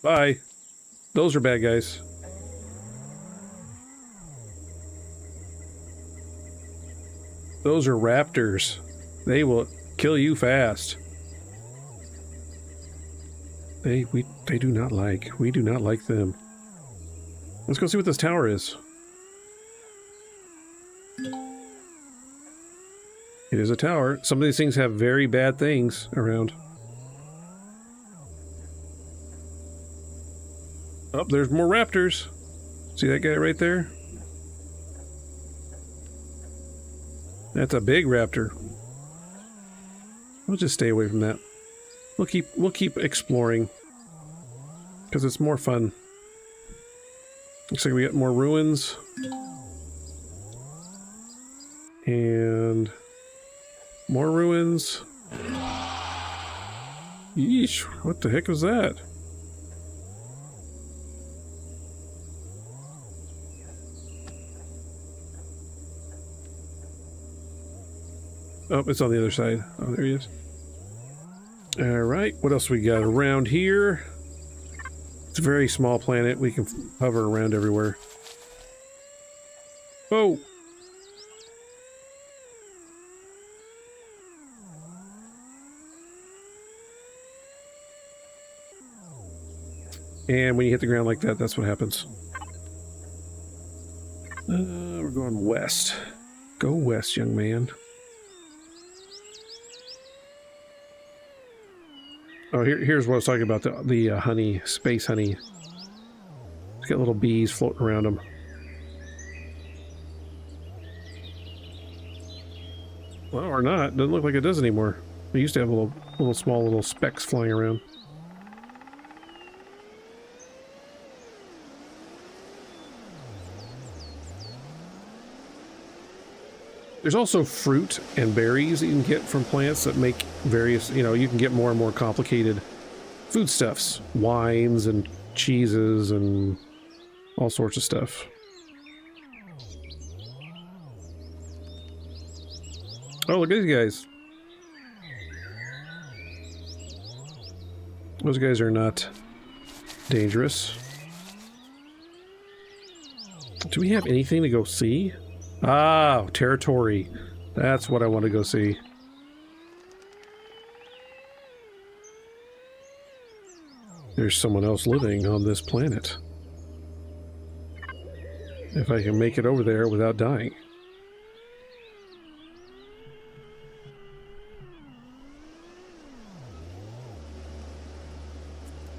Bye. Those are bad guys. Those are raptors. They will kill you fast. We do not like. We do not like them. Let's go see what this tower is. It is a tower. Some of these things have very bad things around. Oh, there's more raptors. See that guy right there? That's a big raptor. We'll just stay away from that. We'll keep exploring because it's more fun. Looks like we got more ruins and more ruins. Yeesh! What the heck was that? Oh, it's on the other side. Oh, there he is. Alright, what else we got around here? It's a very small planet. We can hover around everywhere. Oh! And when you hit the ground like that, that's what happens. We're going west. Go west, young man. Oh, here's what I was talking about, the honey, space honey. It's got little bees floating around them. Well, or not. Doesn't look like it does anymore. We used to have little small specks flying around. There's also fruit and berries that you can get from plants that make various, you know, you can get more and more complicated foodstuffs, wines and cheeses and all sorts of stuff. Oh, look at these guys. Those guys are not dangerous. Do we have anything to go see? Ah, territory. That's what I want to go see. There's someone else living on this planet. If I can make it over there without dying.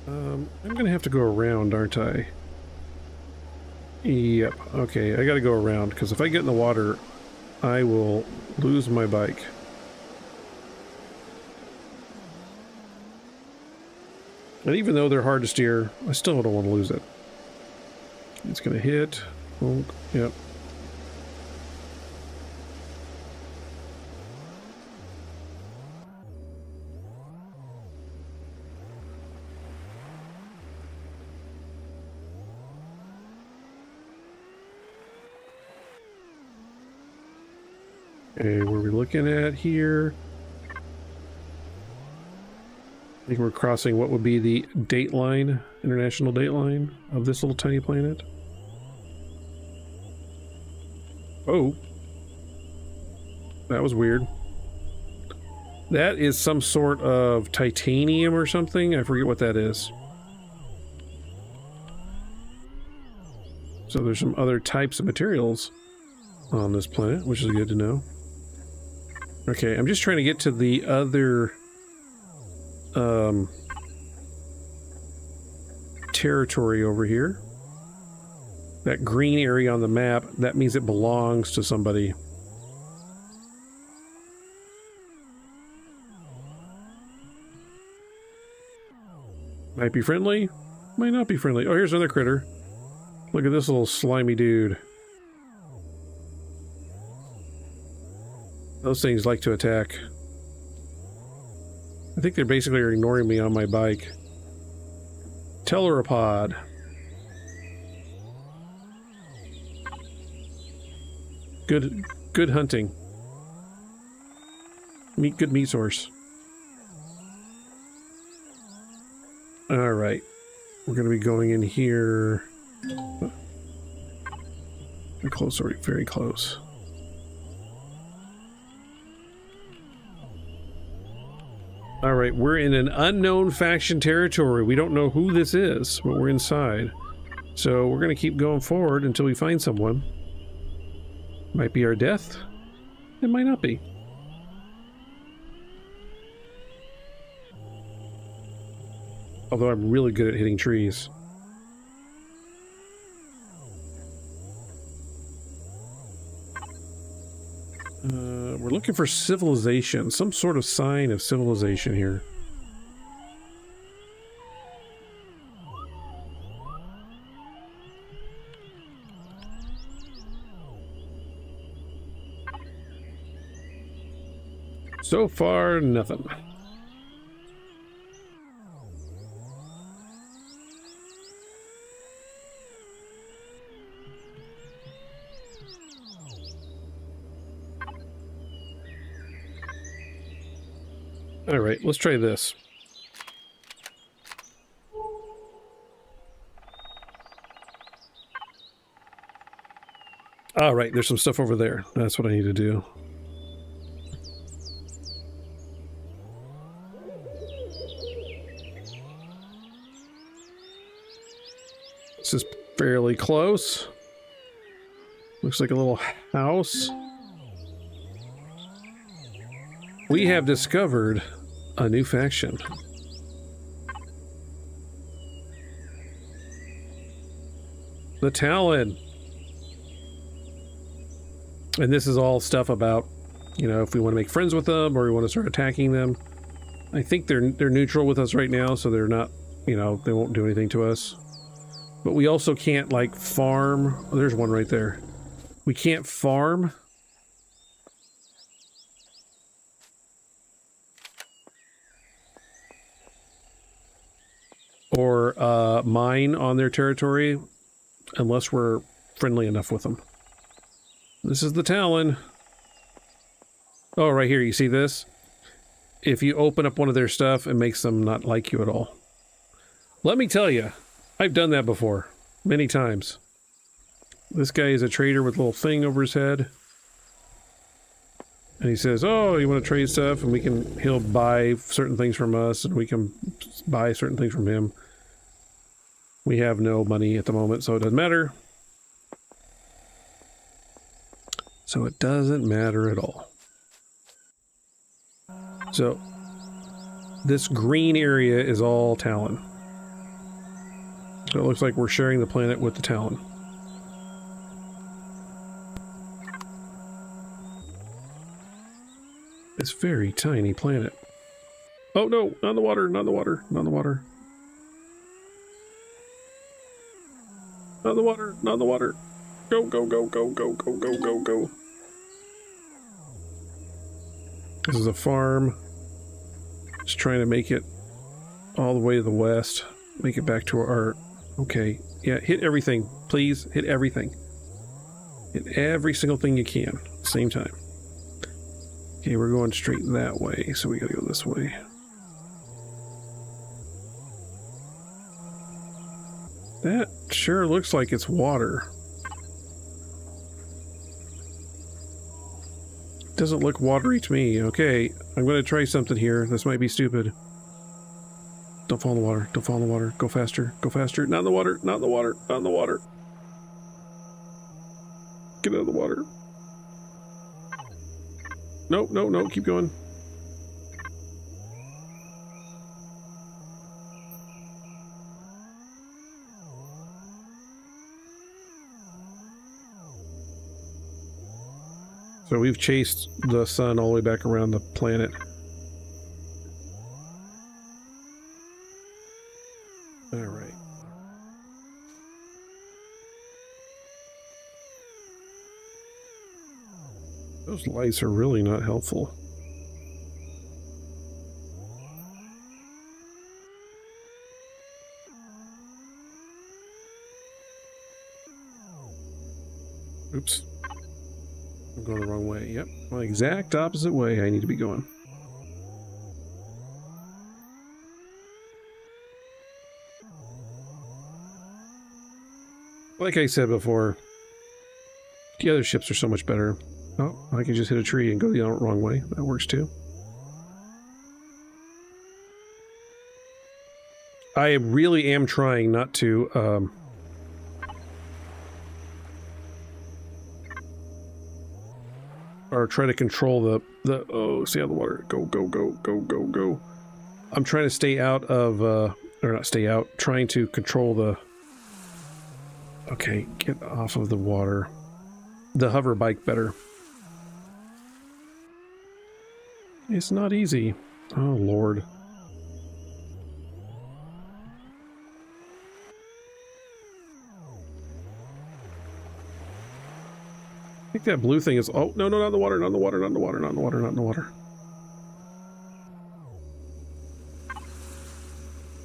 I'm gonna have to go around, aren't I? Yep, okay, I gotta go around, because if I get in the water, I will lose my bike. And even though they're hard to steer, I still don't want to lose it. It's gonna hit. Oh, yep. Okay, what are we looking at here? I think we're crossing what would be the date line, international date line of this little tiny planet. Oh. That was weird. That is some sort of titanium or something. I forget what that is. So there's some other types of materials on this planet, which is good to know. Okay, I'm just trying to get to the other territory over here. That green area on the map, that means it belongs to somebody. Might be friendly, might not be friendly. Oh, here's another critter. Look at this little slimy dude. Those things like to attack. I think they're basically ignoring me on my bike. Teleropod. Good hunting. Good meat source. Alright. We're gonna be going in here. Very close, very close. All right, we're in an unknown faction territory. We don't know who this is, but we're inside. So we're going to keep going forward until we find someone. Might be our death. It might not be. Although I'm really good at hitting trees. We're looking for civilization. Some sort of sign of civilization here. So far, nothing. All right, let's try this. All right, there's some stuff over there. That's what I need to do. This is fairly close. Looks like a little house. We have discovered a new faction. The Talon. And this is all stuff about, you know, if we want to make friends with them or we want to start attacking them. I think they're neutral with us right now, so they're not, you know, they won't do anything to us. But we also can't, like, farm. Oh, there's one right there. We can't farm. Or mine on their territory unless we're friendly enough with them. This is the Talon. Oh, right here, you see this? If you open up one of their stuff, it makes them not like you at all. Let me tell you, I've done that before, many times. This guy is a trader with a little thing over his head. And he says, oh, you want to trade stuff? And he'll buy certain things from us, and we can buy certain things from him. We have no money at the moment, so it doesn't matter. So it doesn't matter at all. So, this green area is all Talon. So it looks like we're sharing the planet with the Talon. This very tiny planet. Oh no, not in the water, not in the water, not in the water. Not in the water, not in the water. Go, go, go, go, go, go, go, go, go. This is a farm. Just trying to make it all the way to the west. Make it back to our... Okay. Yeah, hit everything. Please, hit everything. Hit every single thing you can at the same time. Okay, we're going straight that way, so we gotta go this way. That sure looks like it's water. Doesn't look watery to me. Okay, I'm gonna try something here. This might be stupid. Don't fall in the water. Don't fall in the water. Go faster. Go faster. Not in the water. Not in the water. Not in the water. Get out of the water. No, no, no. Keep going. So we've chased the sun all the way back around the planet. All right. Those lights are really not helpful. Oops. I'm going the wrong way. Yep. The exact opposite way I need to be going. Like I said before, the other ships are so much better. Oh, I can just hit a tree and go the wrong way. That works too. I really am trying not to, or try to control oh, stay out of the water. Go, go, go, go, go, go. I'm trying to stay out of, or not stay out, trying to control the... Okay, get off of the water. The hover bike better. It's not easy. Oh, Lord. I think that blue thing is... Oh, no, no, not in the water, not in the water, not in the water, not in the water, not in the water.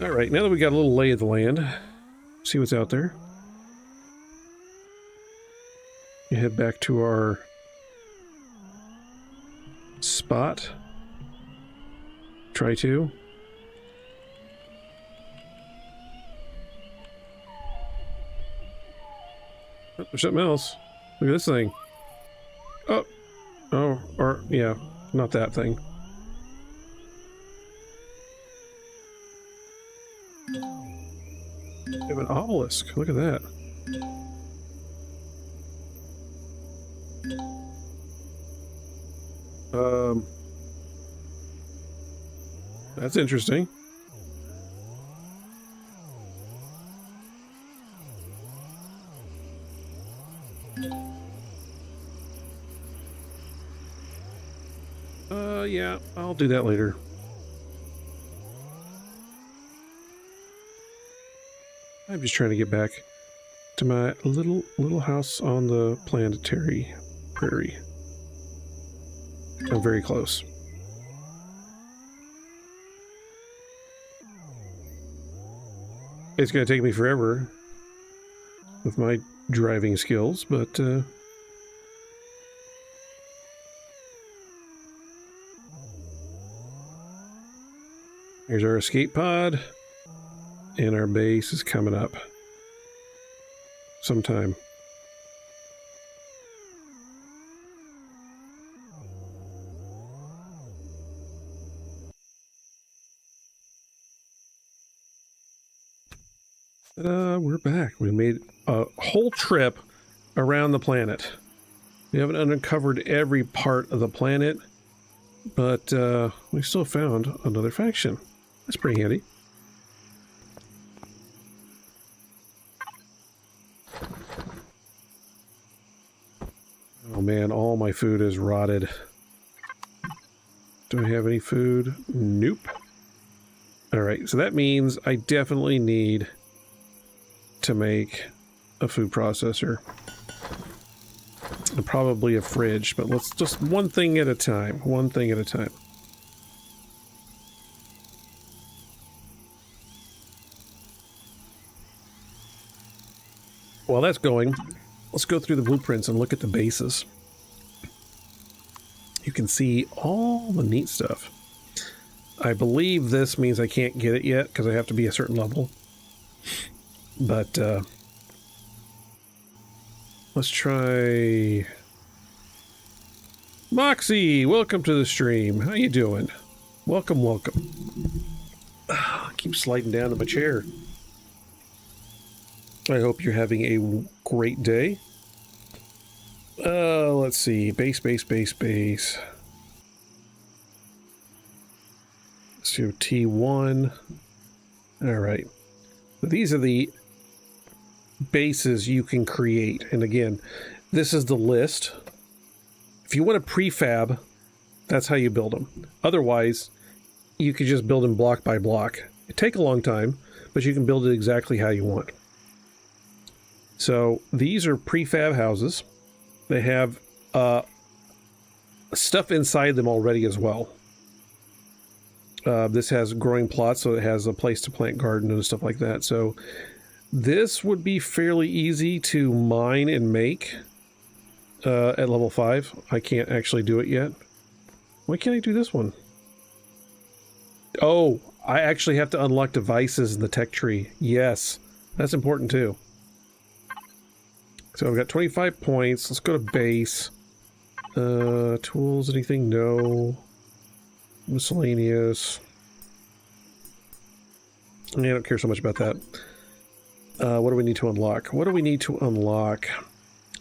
Alright, now that we got a little lay of the land, see what's out there. You head back to our spot. Try to. Oh, there's something else. Look at this thing. Oh. Oh, or, yeah, not that thing. We have an obelisk. Look at that. That's interesting. Yeah, I'll do that later. I'm just trying to get back to my little house on the planetary prairie. I'm very close. It's going to take me forever with my driving skills, but here's our escape pod, and our base is coming up sometime. We're back. We made a whole trip around the planet. We haven't uncovered every part of the planet, but we still found another faction. That's pretty handy. Oh man, all my food is rotted. Do I have any food? Nope. Alright, so that means I definitely need to make a food processor. And probably a fridge, but let's just one thing at a time. One thing at a time. While that's going, let's go through the blueprints and look at the bases. You can see all the neat stuff. I believe this means I can't get it yet because I have to be a certain level. But let's try... Moxie, welcome to the stream. How you doing? Welcome, welcome. I keep sliding down to my chair. I hope you're having a great day. Let's see. Base. Let's do T1. Alright. These are the bases you can create. And again, this is the list. If you want to prefab, that's how you build them. Otherwise, you could just build them block by block. It takes a long time, but you can build it exactly how you want. So these are prefab houses. They have stuff inside them already as well. This has growing plots, so it has a place to plant garden and stuff like that. So this would be fairly easy to mine and make at level 5. I can't actually do it yet. Why can't I do this one? Oh, I actually have to unlock devices in the tech tree. Yes, that's important too. So I've got 25 points. Let's go to base. Tools, anything? No. Miscellaneous. I don't care so much about that. What do we need to unlock? What do we need to unlock?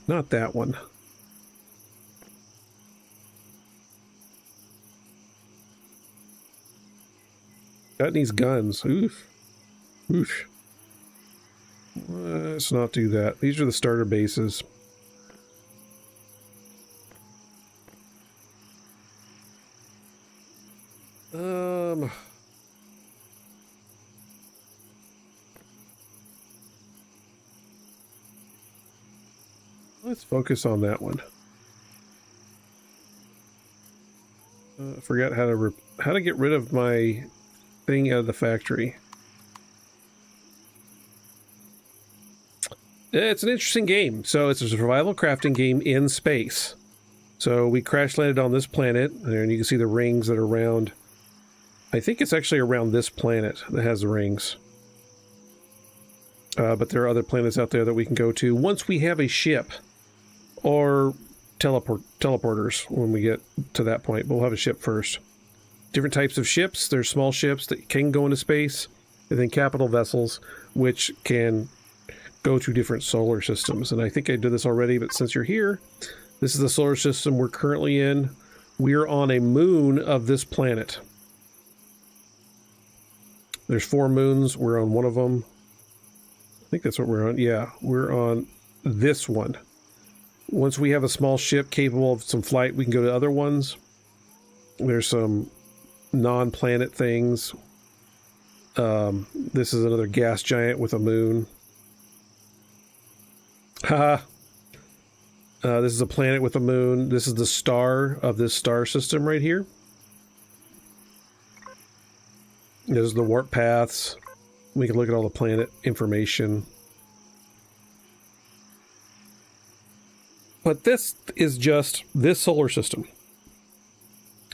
Not that one. That needs guns. Oof. Oof. Let's not do that. These are the starter bases. Let's focus on that one. I forgot how to get rid of my thing out of the factory. It's an interesting game. So it's a survival crafting game in space. So we crash landed on this planet, and you can see the rings that are around. I think it's actually around this planet that has the rings. But there are other planets out there that we can go to once we have a ship. Or teleporters when we get to that point. But we'll have a ship first. Different types of ships. There's small ships that can go into space. And then capital vessels, which can go to different solar systems. And I think I did this already, but since you're here, this is the solar system we're currently in. We're on a moon of this planet. There's 4 moons. We're on one of them. I think that's what we're on. Yeah, we're on this one. Once we have a small ship capable of some flight, we can go to other ones. There's some non-planet things. This is another gas giant with a moon. Haha. This is a planet with a moon. This is the star of this star system right here. There's the warp paths. We can look at all the planet information. But this is just this solar system.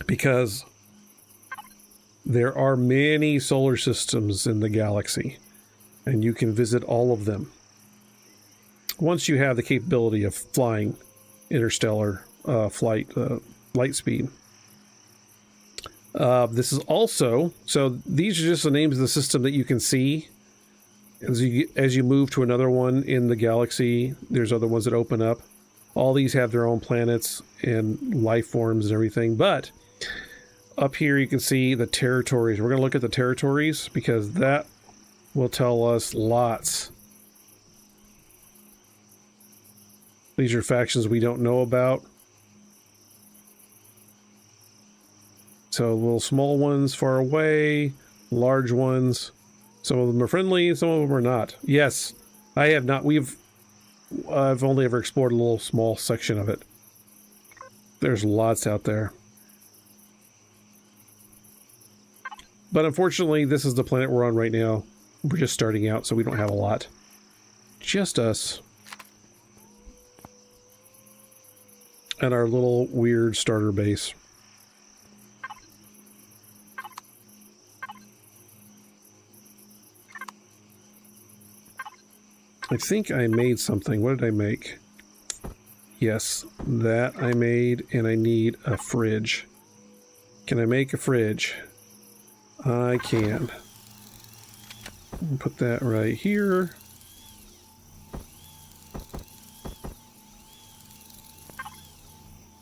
Because there are many solar systems in the galaxy. And you can visit all of them. Once you have the capability of flying interstellar flight, light speed. This is also, so these are just the names of the system that you can see. As you move to another one in the galaxy, there's other ones that open up. All these have their own planets and life forms and everything. But up here you can see the territories. We're going to look at the territories because that will tell us lots. These are factions we don't know about. So little small ones far away, large ones. Some of them are friendly, some of them are not. Yes, I have not. I've only ever explored a little small section of it. There's lots out there. But unfortunately, this is the planet we're on right now. We're just starting out, so we don't have a lot. Just us. And our little weird starter base. I think I made something. What did I make? Yes, that I made, and I need a fridge. Can I make a fridge? I can. Put that right here.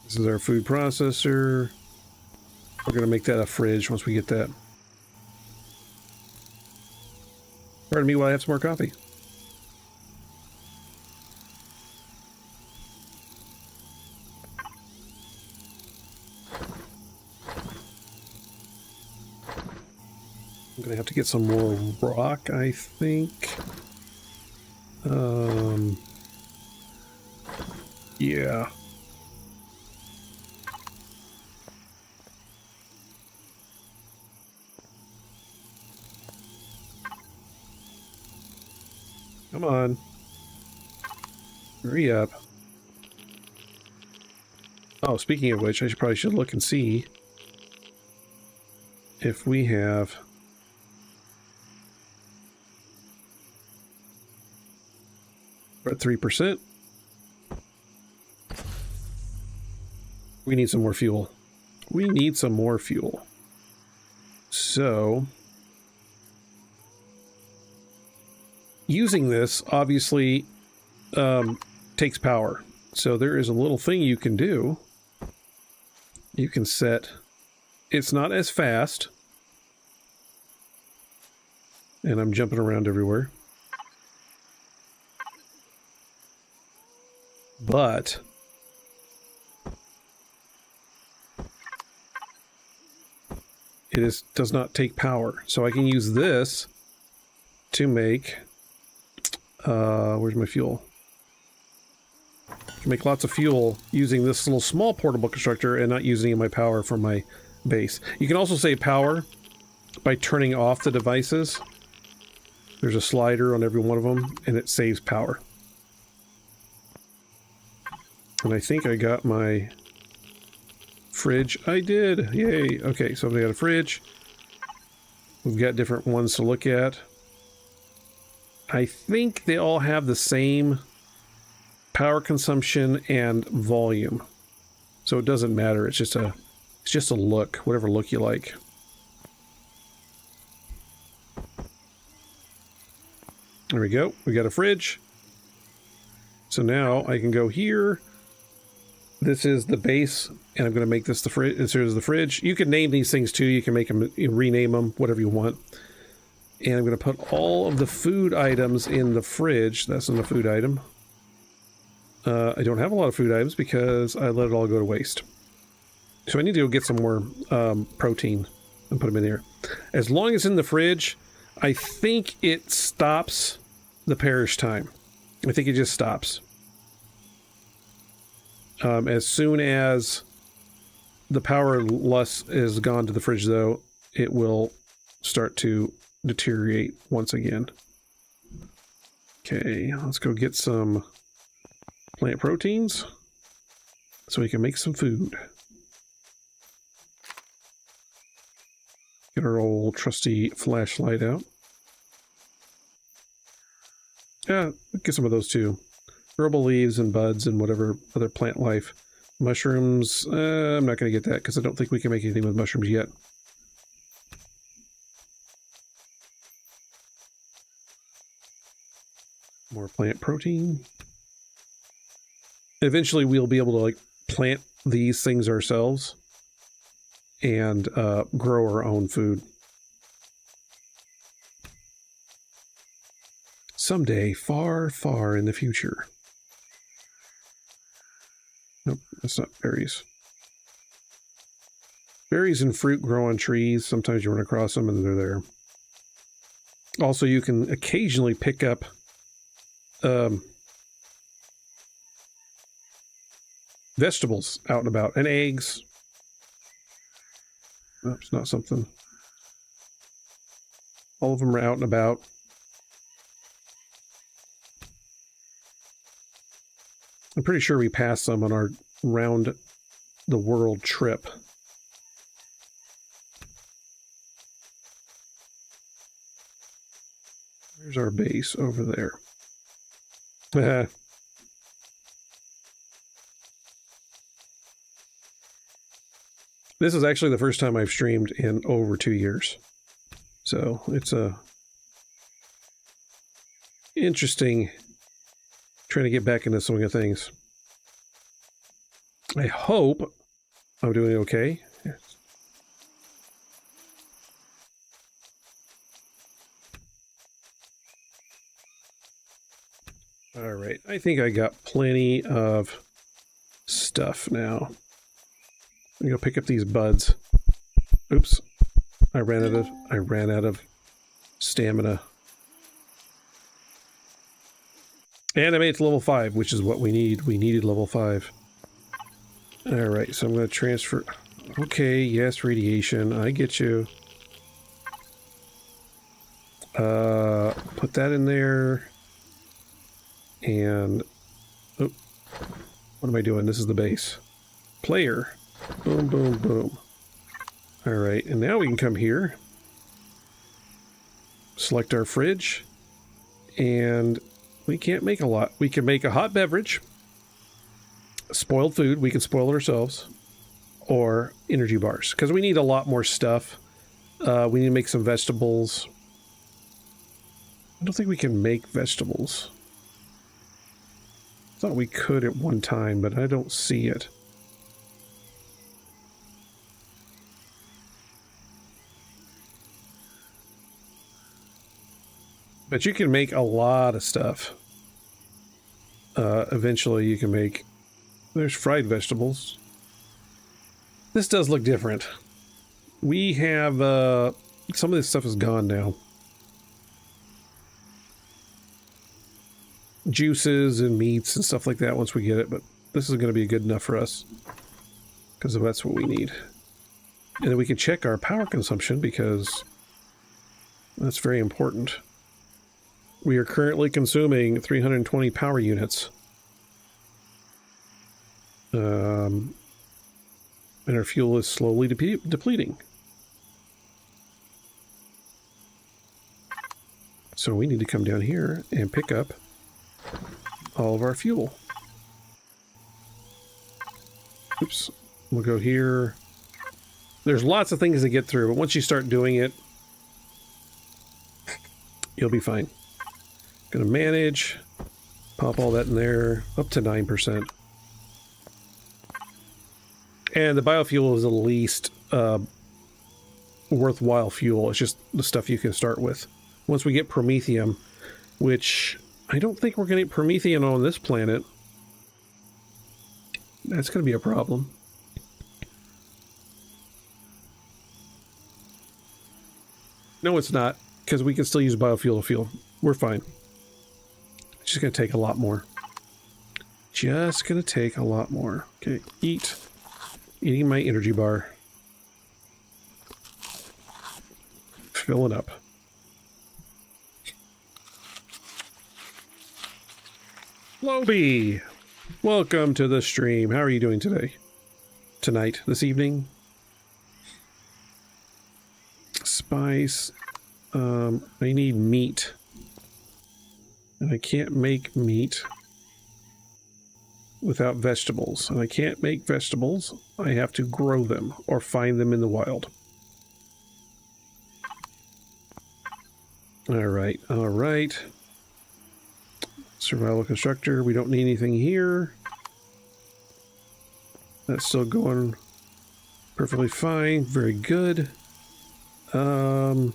This is our food processor. We're going to make that a fridge once we get that. Pardon me while I have some more coffee. I'm going to have to get some more rock, I think. Yeah. Come on. Hurry up. Oh, speaking of which, I probably should look and see if we have... We're at 3%. We need some more fuel. We need some more fuel. So... using this obviously takes power. So there is a little thing you can do. You can set, it's not as fast, and I'm jumping around everywhere, but does not take power. So I can use this to make, where's my fuel? I can make lots of fuel using this little small portable constructor and not using any of my power from my base. You can also save power by turning off the devices. There's a slider on every one of them, and it saves power. And I think I got my fridge. I did! Yay! Okay, so we got a fridge. We've got different ones to look at. I think they all have the same power consumption and volume. So it doesn't matter, it's just a look, whatever look you like. There we go. We got a fridge. So now I can go here. This is the base, and I'm going to make this the fridge. This is the fridge. You can name these things too. You can make them, rename them, whatever you want. And I'm going to put all of the food items in the fridge. That's in the food item. I don't have a lot of food items because I let it all go to waste. So I need to go get some more protein and put them in here. As long as it's in the fridge, I think it stops the perish time. I think it just stops. As soon as the power lust is gone to the fridge, though, it will start to deteriorate once again. Okay, let's go get some plant proteins so we can make some food. Get our old trusty flashlight out. Yeah, get some of those too. Herbal leaves and buds and whatever other plant life. Mushrooms, I'm not going to get that because I don't think we can make anything with mushrooms yet. More plant protein. Eventually we'll be able to like plant these things ourselves and grow our own food. Someday, far, far in the future. Nope, that's not berries. Berries and fruit grow on trees. Sometimes you run across them and they're there. Also, you can occasionally pick up vegetables out and about, and eggs. That's not something. All of them are out and about. I'm pretty sure we passed some on our round the world trip. There's our base over there. This is actually the first time I've streamed in over 2 years. So it's interesting trying to get back into the swing of things. I hope I'm doing okay. Yes. All right, I think I got plenty of stuff now. I'm gonna pick up these buds. Oops, I ran out of stamina. And I made it to level 5, which is what we need. We needed level 5. Alright, so I'm going to transfer... Okay, yes, radiation. I get you. Put that in there. And... Oh, what am I doing? This is the base. Player. Boom, boom, boom. Alright, and now we can come here. Select our fridge. And... we can't make a lot. We can make a hot beverage, spoiled food, we can spoil it ourselves, or energy bars, because we need a lot more stuff. We need to make some vegetables. I don't think we can make vegetables. Thought we could at one time, but I don't see it. But you can make a lot of stuff. Eventually you can make... There's fried vegetables. This does look different. We have... some of this stuff is gone now. Juices and meats and stuff like that once we get it, but this is going to be good enough for us. Because that's what we need. And then we can check our power consumption because that's very important. We are currently consuming 320 power units. And our fuel is slowly depleting. So we need to come down here and pick up all of our fuel. Oops. We'll go here. There's lots of things to get through, but once you start doing it, you'll be fine. Gonna manage, pop all that in there, up to 9%. And the biofuel is the least worthwhile fuel. It's just the stuff you can start with. Once we get promethium, which I don't think we're going to get promethium on this planet. That's going to be a problem. No, it's not, because we can still use biofuel to fuel. We're fine. It's just going to take a lot more. Just going to take a lot more. Okay, eat. Eating my energy bar. Fill it up. Lobby! Welcome to the stream. How are you doing today? Tonight? This evening? Spice. I need meat. And I can't make meat without vegetables. And I can't make vegetables. I have to grow them or find them in the wild. Alright, alright. Survival constructor. We don't need anything here. That's still going perfectly fine. Very good. Well,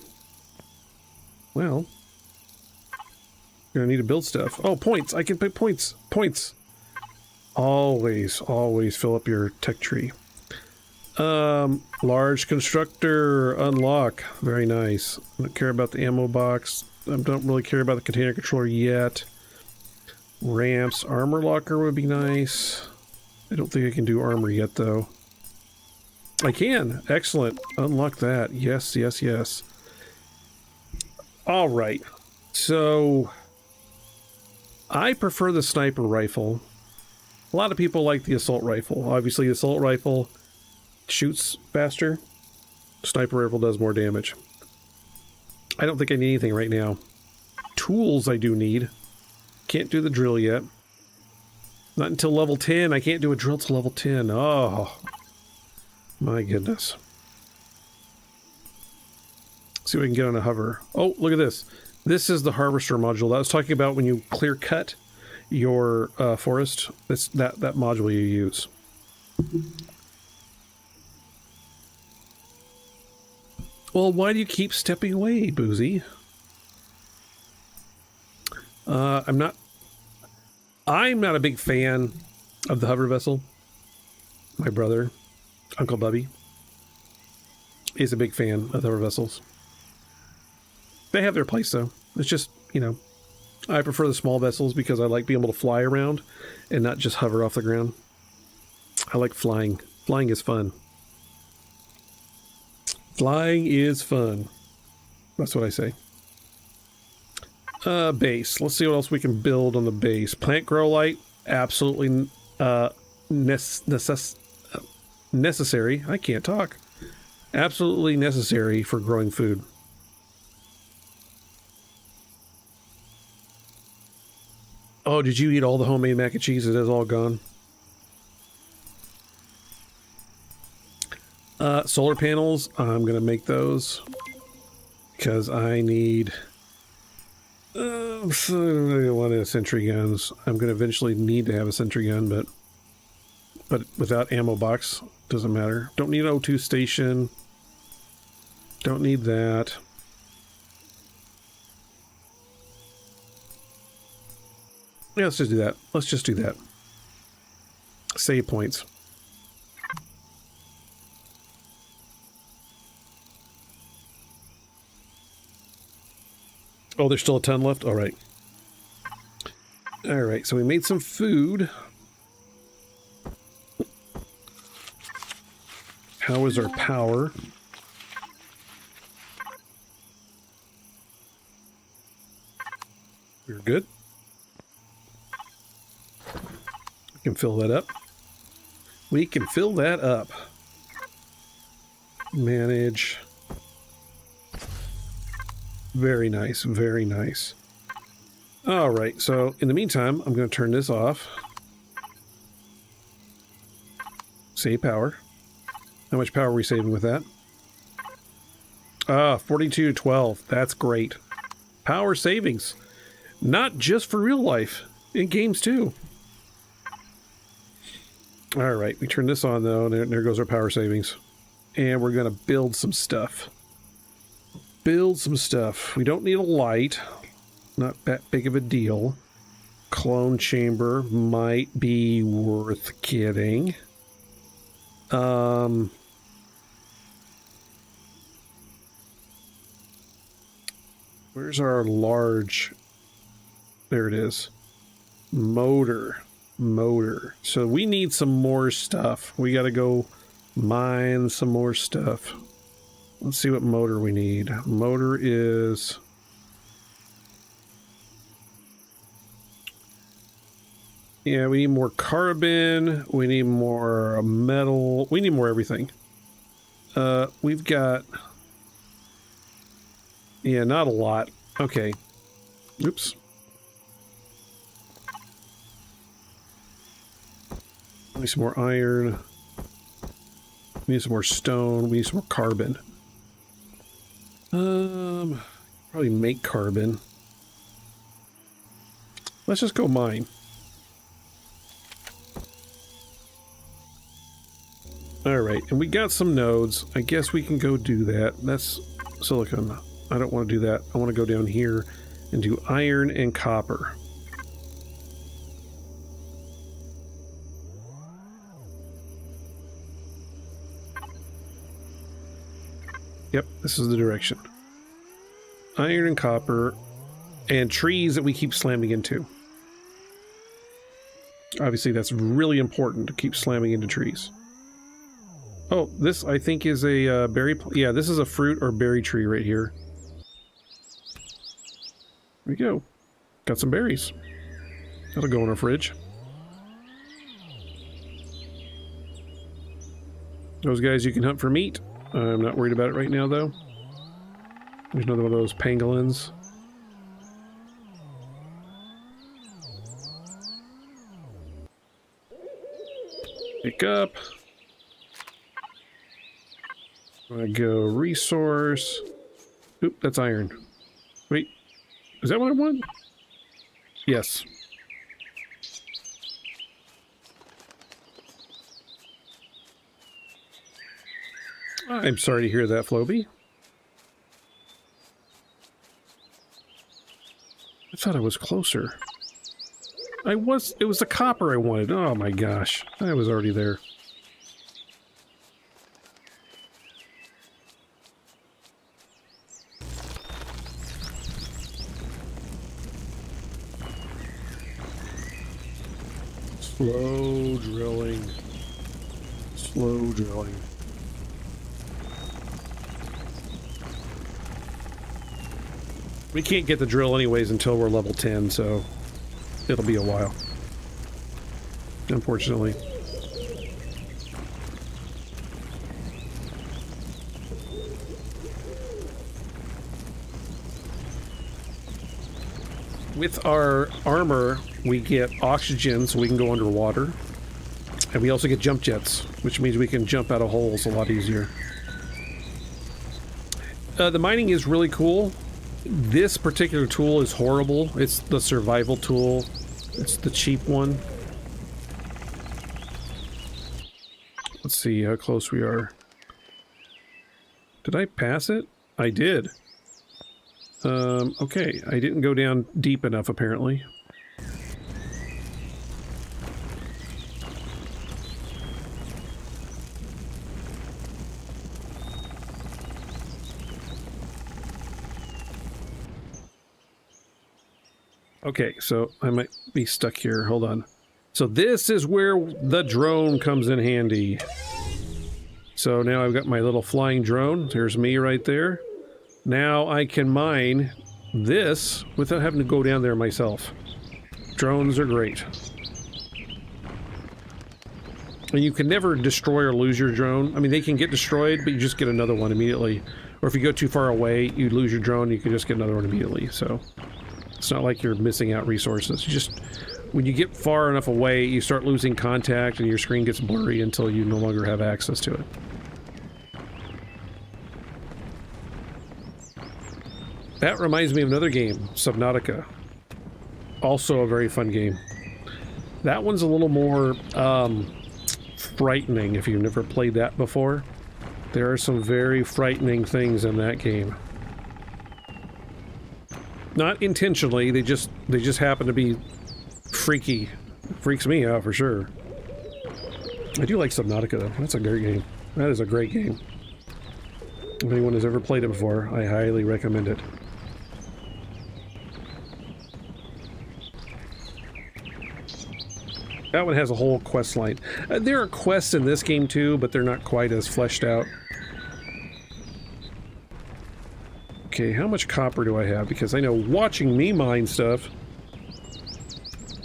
gonna need to build stuff. Oh, points! I can put points. Points. Always, always fill up your tech tree. Large constructor unlock. Very nice. I don't care about the ammo box. I don't really care about the container controller yet. Ramps, armor locker would be nice. I don't think I can do armor yet, though. I can. Excellent. Unlock that. Yes, yes, yes. All right. So, I prefer the sniper rifle. A lot of people like the assault rifle. Obviously, the assault rifle shoots faster. Sniper rifle does more damage. I don't think I need anything right now. Tools I do need. Can't do the drill yet. Not until level 10. I can't do a drill till level 10. Oh. My goodness. Let's see what we can get on a hover. Oh, look at this. This is the harvester module that I was talking about when you clear cut your forest. That's that module you use. Well, why do you keep stepping away, Boozy? I'm not a big fan of the hover vessel. My brother, Uncle Bubby, is a big fan of the hover vessels. They have their place, though. It's just, you know, I prefer the small vessels because I like being able to fly around and not just hover off the ground. I like flying. Flying is fun. Flying is fun. That's what I say. Base. Let's see what else we can build on the base. Plant grow light. Absolutely necessary. I can't talk. Absolutely necessary for growing food. Oh, did you eat all the homemade mac and cheese? It is all gone. Solar panels. I'm going to make those because I need So I don't want a sentry guns. I'm going to eventually need to have a sentry gun, but without ammo box, doesn't matter. Don't need an O2 station. Don't need that. Yeah, let's just do that. Let's just do that. Save points. Oh, there's still a ton left? All right. All right, so we made some food. How is our power? We're good. We can fill that up. We can fill that up. Manage. Very nice, very nice. All right, so in the meantime, I'm going to turn this off. Save power. How much power are we saving with that? 42 to 12. That's great. Power savings. Not just for real life, in games too. All right, we turn this on though, and there goes our power savings. And we're going to build some stuff. Build some stuff. We don't need a light. Not that big of a deal. Clone chamber might be worth getting. Where's our large? There it is. Motor. So we need some more stuff. We got to go mine some more stuff. Let's see what motor we need. Motor is... yeah, we need more carbon. We need more metal. We need more everything. We've got... yeah, not a lot. Okay. Oops. We need some more iron. We need some more stone. We need some more carbon. Probably make carbon. Let's just go mine. Alright, and we got some nodes. I guess we can go do that. That's silicon. I don't want to do that. I want to go down here and do iron and copper. Yep, this is the direction. Iron and copper, and trees that we keep slamming into. Obviously, that's really important to keep slamming into trees. Oh, this I think is a berry... yeah, this is a fruit or berry tree right here. There we go. Got some berries. That'll go in our fridge. Those guys you can hunt for meat. I'm not worried about it right now, though. There's another one of those pangolins. Pick up. I'm gonna go resource. Oop, that's iron. Wait, is that what I want? Yes. I'm sorry to hear that, Floby. I thought I was closer. It was the copper I wanted. Oh my gosh. I was already there. Slow drilling. Slow drilling. We can't get the drill anyways until we're level 10, so it'll be a while. Unfortunately. With our armor, we get oxygen so we can go underwater. And we also get jump jets, which means we can jump out of holes a lot easier. The mining is really cool. This particular tool is horrible. It's the survival tool. It's the cheap one. Let's see how close we are. Did I pass it? I did. Okay, I didn't go down deep enough, apparently. Okay, so I might be stuck here. Hold on. So this is where the drone comes in handy. So now I've got my little flying drone. There's me right there. Now I can mine this without having to go down there myself. Drones are great. And you can never destroy or lose your drone. I mean, they can get destroyed, but you just get another one immediately. Or if you go too far away, you lose your drone, you can just get another one immediately. So it's not like you're missing out resources. You just, when you get far enough away, you start losing contact and your screen gets blurry until you no longer have access to it. That reminds me of another game, Subnautica. Also a very fun game. That one's a little more frightening if you've never played that before. There are some very frightening things in that game. Not intentionally, they just happen to be freaky. Freaks me out for sure. I do like Subnautica though. That's a great game. That is a great game. If anyone has ever played it before, I highly recommend it. That one has a whole quest line. There are quests in this game too, but they're not quite as fleshed out. Okay, how much copper do I have? Because I know watching me mine stuff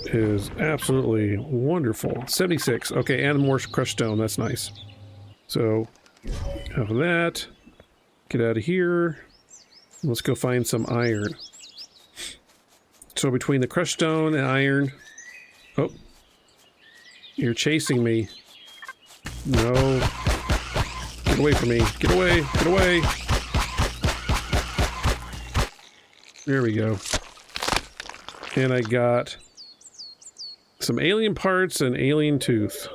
is absolutely wonderful. 76. Okay, and more crushed stone. That's nice. So, have that. Get out of here. Let's go find some iron. So between the crushed stone and iron... Oh. You're chasing me. No. Get away from me. Get away. Get away. There we go. And I got some alien parts and alien tooth.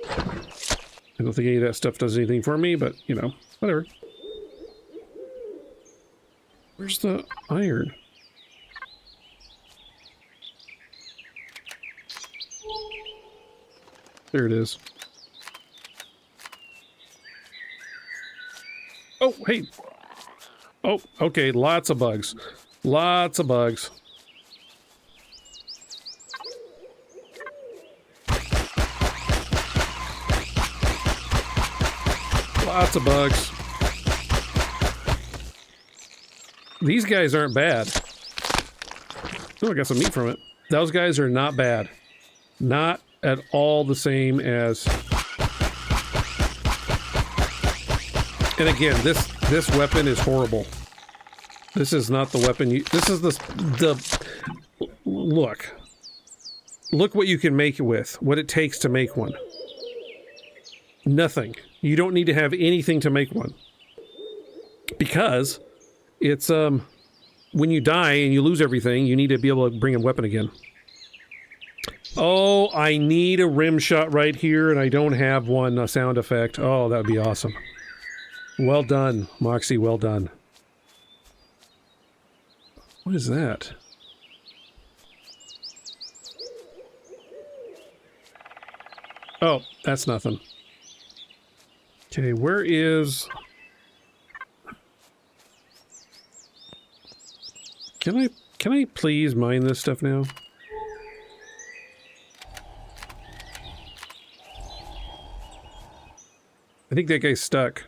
I don't think any of that stuff does anything for me, but, you know, whatever. Where's the iron? There it is. Oh, hey. Oh, okay, lots of bugs. Lots of bugs. Lots of bugs. These guys aren't bad. Oh, I got some meat from it. Those guys are not bad. Not at all the same as... And again, this weapon is horrible. This is not the weapon you... This is the... Look. Look what you can make it with. What it takes to make one. Nothing. You don't need to have anything to make one. Because it's, when you die and you lose everything, you need to be able to bring a weapon again. Oh, I need a rim shot right here, and I don't have one, a sound effect. Oh, that would be awesome. Well done, Moxie, well done. What is that? Oh, that's nothing. Okay, where is... Can I please mine this stuff now? I think that guy's stuck.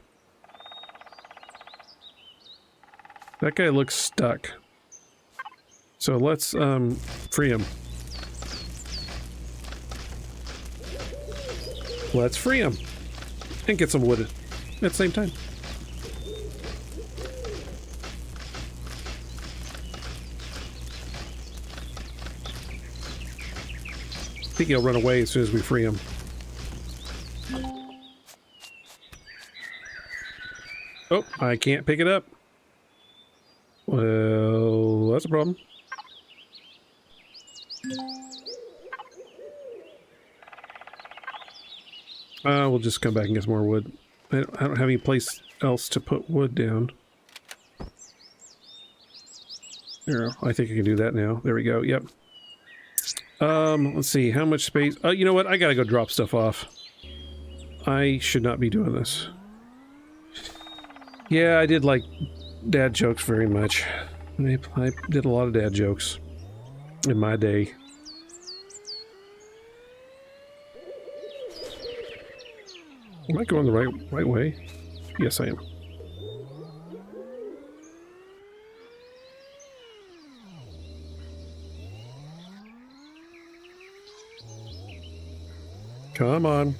That guy looks stuck. So let's, free him. Let's free him. And get some wood at the same time. I think he'll run away as soon as we free him. Oh, I can't pick it up. Well, that's a problem. We'll just come back and get some more wood. I don't have any place else to put wood down. There, I think I can do that now. There we go. Yep. Let's see. How much space? You know what? I gotta go drop stuff off. I should not be doing this. Yeah, I did like dad jokes very much. I did a lot of dad jokes in my day. Am I going the right way? Yes, I am. Come on.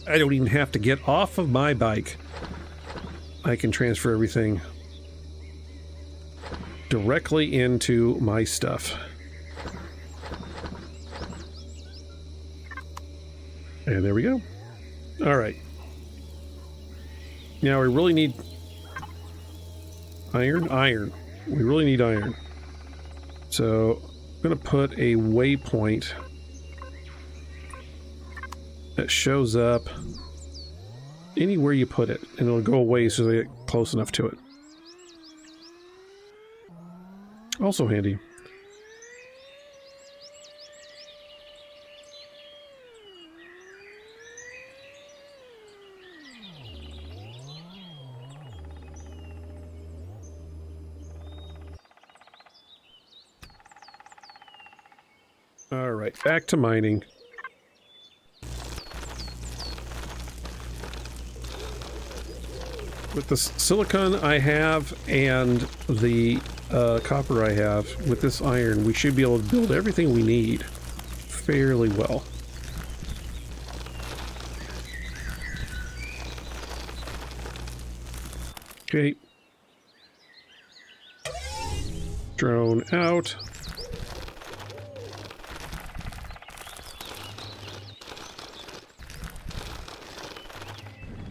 I don't even have to get off of my bike. I can transfer everything directly into my stuff. And there we go. All right. Now we really need iron. Iron. We really need iron. So I'm going to put a waypoint that shows up anywhere you put it, and it'll go away so they get close enough to it. Also handy. All right, back to mining. With the silicon I have and the copper I have, with this iron, we should be able to build everything we need fairly well. Okay. Drone out.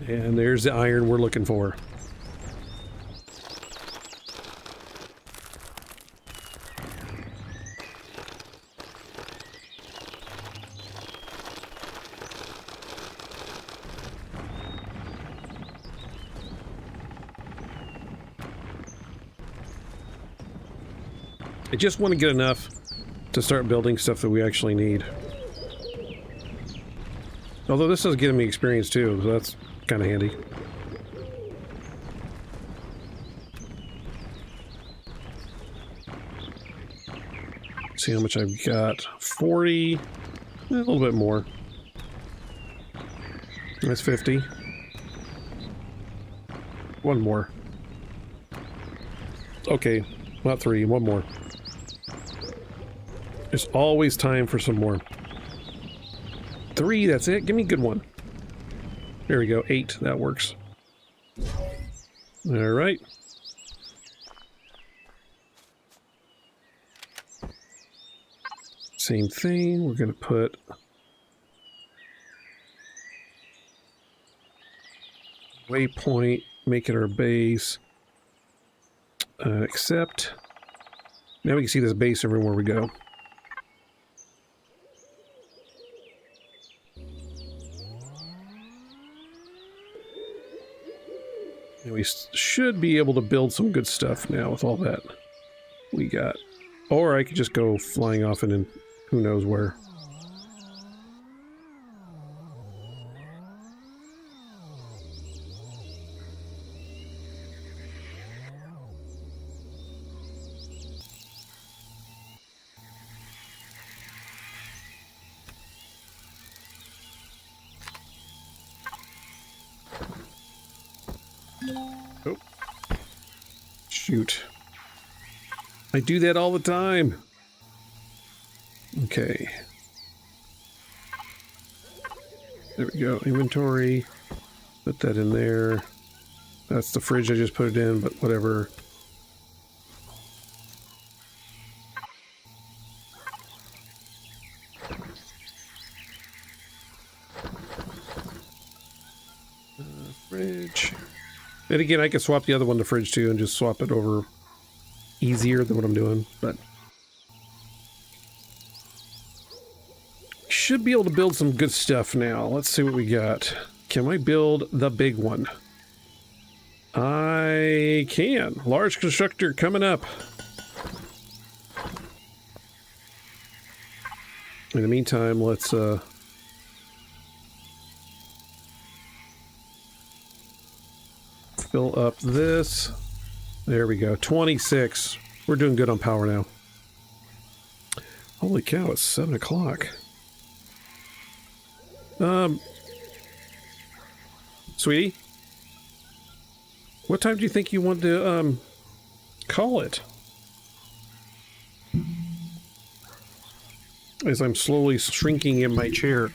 And there's the iron we're looking for. I just want to get enough to start building stuff that we actually need. Although this is giving me experience too, so that's kind of handy. See how much I've got. 40, a little bit more. That's 50. One more. Okay, not 3, one more. There's always time for some more. 3, that's it. Give me a good one. There we go, 8, that works. All right. Same thing, we're gonna put waypoint, make it our base. Accept. Now we can see this base everywhere we go. And we should be able to build some good stuff now with all that we got. Or I could just go flying off and in who knows where. Oh. Shoot. I do that all the time. Okay. There we go. Inventory. Put that in there. That's the fridge I just put it in, but whatever. Fridge. And again, I could swap the other one to fridge too and just swap it over easier than what I'm doing, but should be able to build some good stuff now. Let's see what we got. Can I build the big one? I can. Large constructor coming up. In the meantime, let's fill up this. There we go. 26. We're doing good on power now. Holy cow, it's 7 o'clock. Sweetie? What time do you think you want to, call it? As I'm slowly shrinking in my chair.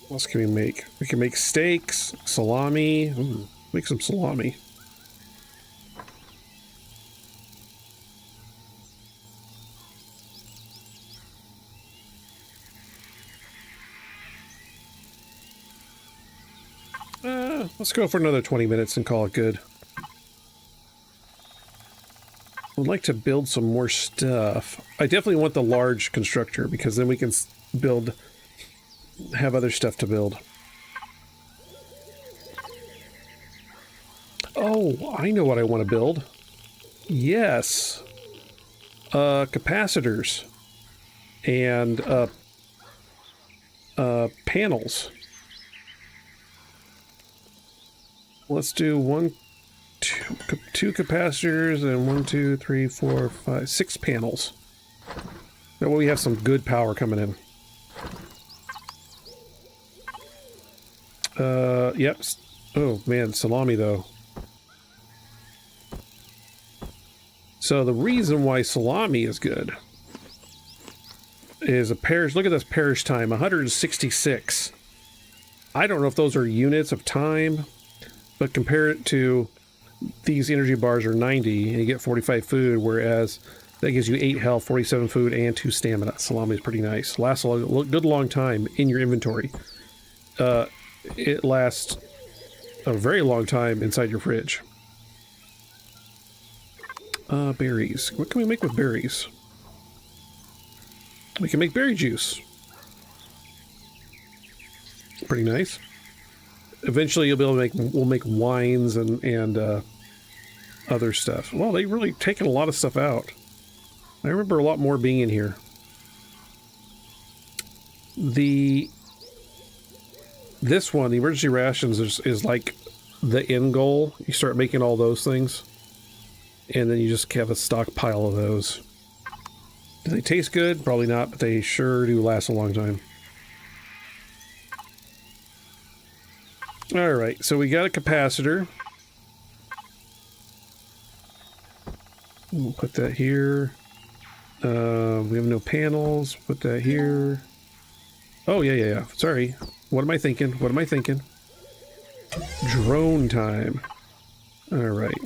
What else can we make? We can make steaks, salami. Ooh, make some salami. Let's go for another 20 minutes and call it good. I'd like to build some more stuff. I definitely want the large constructor because then we can build... have other stuff to build. Oh, I know what I want to build. Yes. Capacitors. And, panels. Let's do two capacitors and 1, 2, 3, 4, 5, 6 panels. That way we have some good power coming in. Yep. Oh, man, salami, though. So the reason why salami is good is a parish... Look at this parish time, 166. I don't know if those are units of time, but compare it to these energy bars are 90, and you get 45 food, whereas that gives you 8 health, 47 food, and 2 stamina. Salami is pretty nice. Lasts a good long time in your inventory. It lasts a very long time inside your fridge. Berries. What can we make with berries? We can make berry juice. Pretty nice. Eventually you'll be able to make, we'll make wines and other stuff. Well, they've really taken a lot of stuff out. I remember a lot more being in here. This one, the emergency rations, is like the end goal. You start making all those things, and then you just have a stockpile of those. Do they taste good? Probably not, but they sure do last a long time. Alright, so we got a capacitor. We'll put that here. We have no panels. Put that here. Oh, yeah. Sorry. What am I thinking? What am I thinking? Drone time. Alright.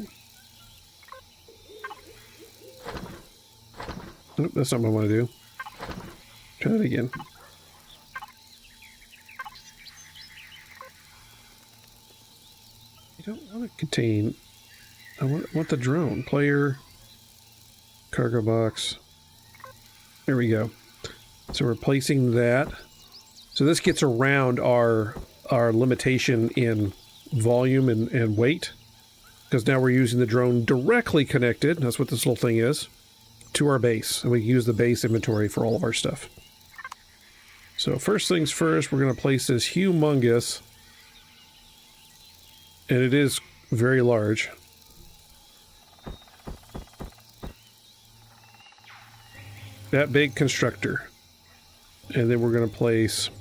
Nope, that's not what I want to do. Try that again. You don't want to contain... I want the drone. Player. Cargo box. There we go. So we're placing that. So this gets around our limitation in volume and weight. Because now we're using the drone directly connected, that's what this little thing is, to our base. And we can use the base inventory for all of our stuff. So first things first, we're going to place this humongous, and it is very large, that big constructor. And then we're going to place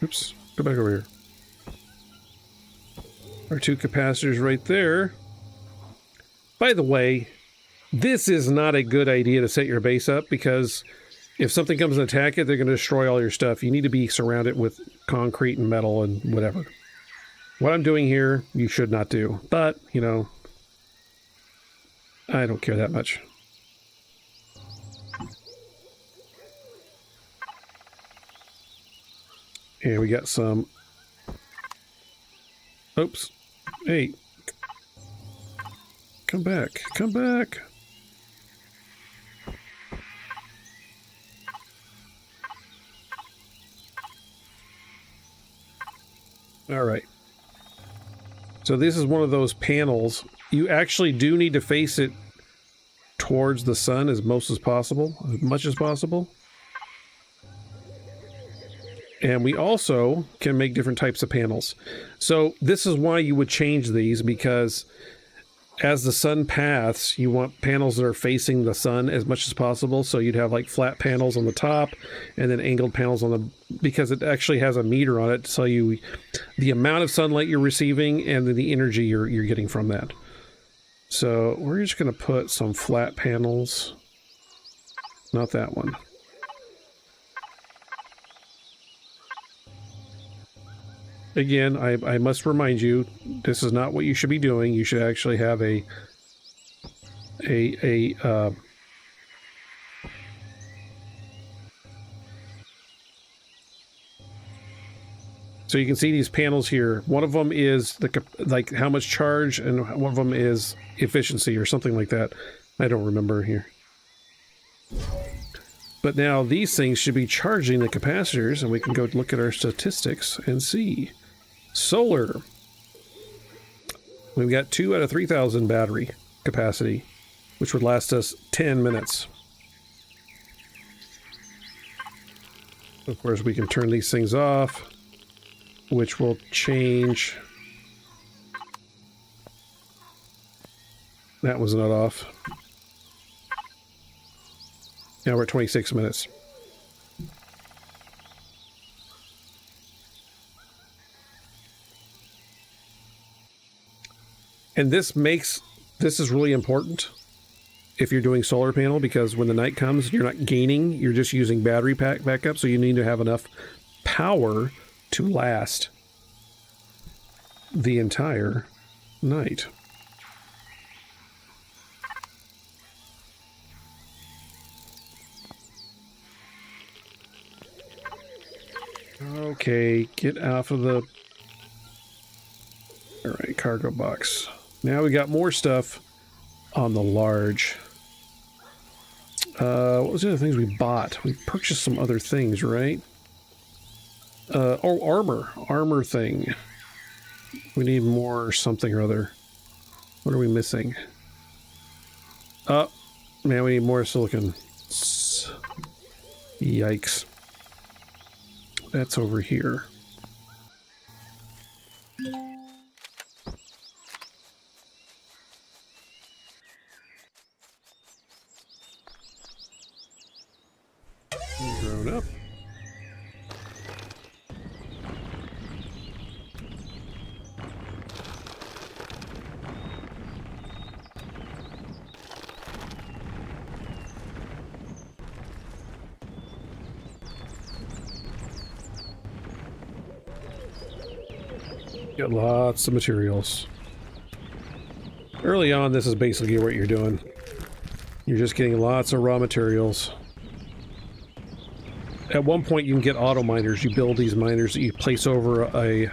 oops, go back over here. Our 2 capacitors right there. By the way, this is not a good idea to set your base up because If something comes and attack it, they're going to destroy all your stuff. You need to be surrounded with concrete and metal and whatever. What I'm doing here, you should not do. But, you know, I don't care that much. And we got some... Oops. Hey. Come back. Come back. All right. So this is one of those panels. You actually do need to face it towards the sun as much as possible. And we also can make different types of panels. So this is why you would change these, because as the sun paths, you want panels that are facing the sun as much as possible. So you'd have like flat panels on the top and then angled panels on the, because it actually has a meter on it to tell you the amount of sunlight you're receiving and then the energy you're getting from that. So we're just going to put some flat panels. Not that one. Again, I must remind you, this is not what you should be doing. You should actually have so you can see these panels here. One of them is like how much charge, and one of them is efficiency or something like that. I don't remember here. But now these things should be charging the capacitors, and we can go look at our statistics and see. Solar. We've got 2 out of 3,000 battery capacity, which would last us 10 minutes. Of course, we can turn these things off, which will change. That was not off. Now we're at 26 minutes. And this is really important if you're doing solar panel, because when the night comes, you're not gaining, you're just using battery backup, so you need to have enough power to last the entire night. Okay, get off of the... Alright, cargo box. Now we got more stuff on the large. What was the other things we bought? We purchased some other things, right? Oh, armor. Armor thing. We need more something or other. What are we missing? Oh, man, we need more silicon. Yikes. That's over here. Grown up. Got lots of materials. Early on, this is basically what you're doing. You're just getting lots of raw materials. At one point, you can get auto miners. You build these miners that you place over a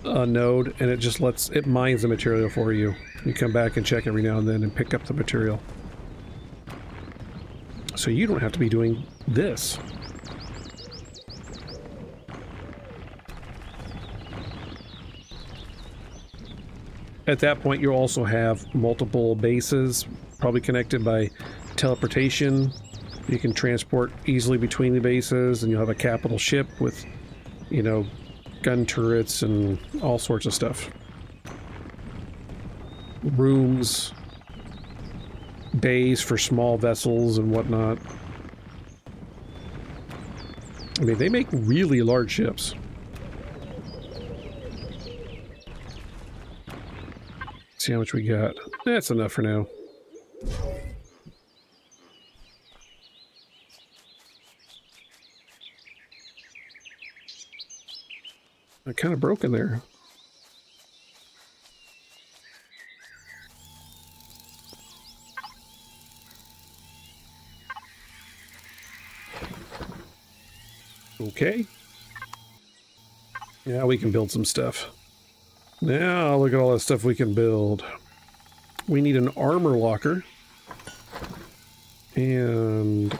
node, and it just it mines the material for you. You come back and check every now and then and pick up the material. So you don't have to be doing this. At that point, you'll also have multiple bases, probably connected by teleportation. You can transport easily between the bases, and you'll have a capital ship with, you know, gun turrets and all sorts of stuff. Rooms, bays for small vessels and whatnot. I mean, they make really large ships. See how much we got. That's enough for now. I kind of broke in there. Okay. Yeah, we can build some stuff. Now look at all that stuff we can build. We need an armor locker. And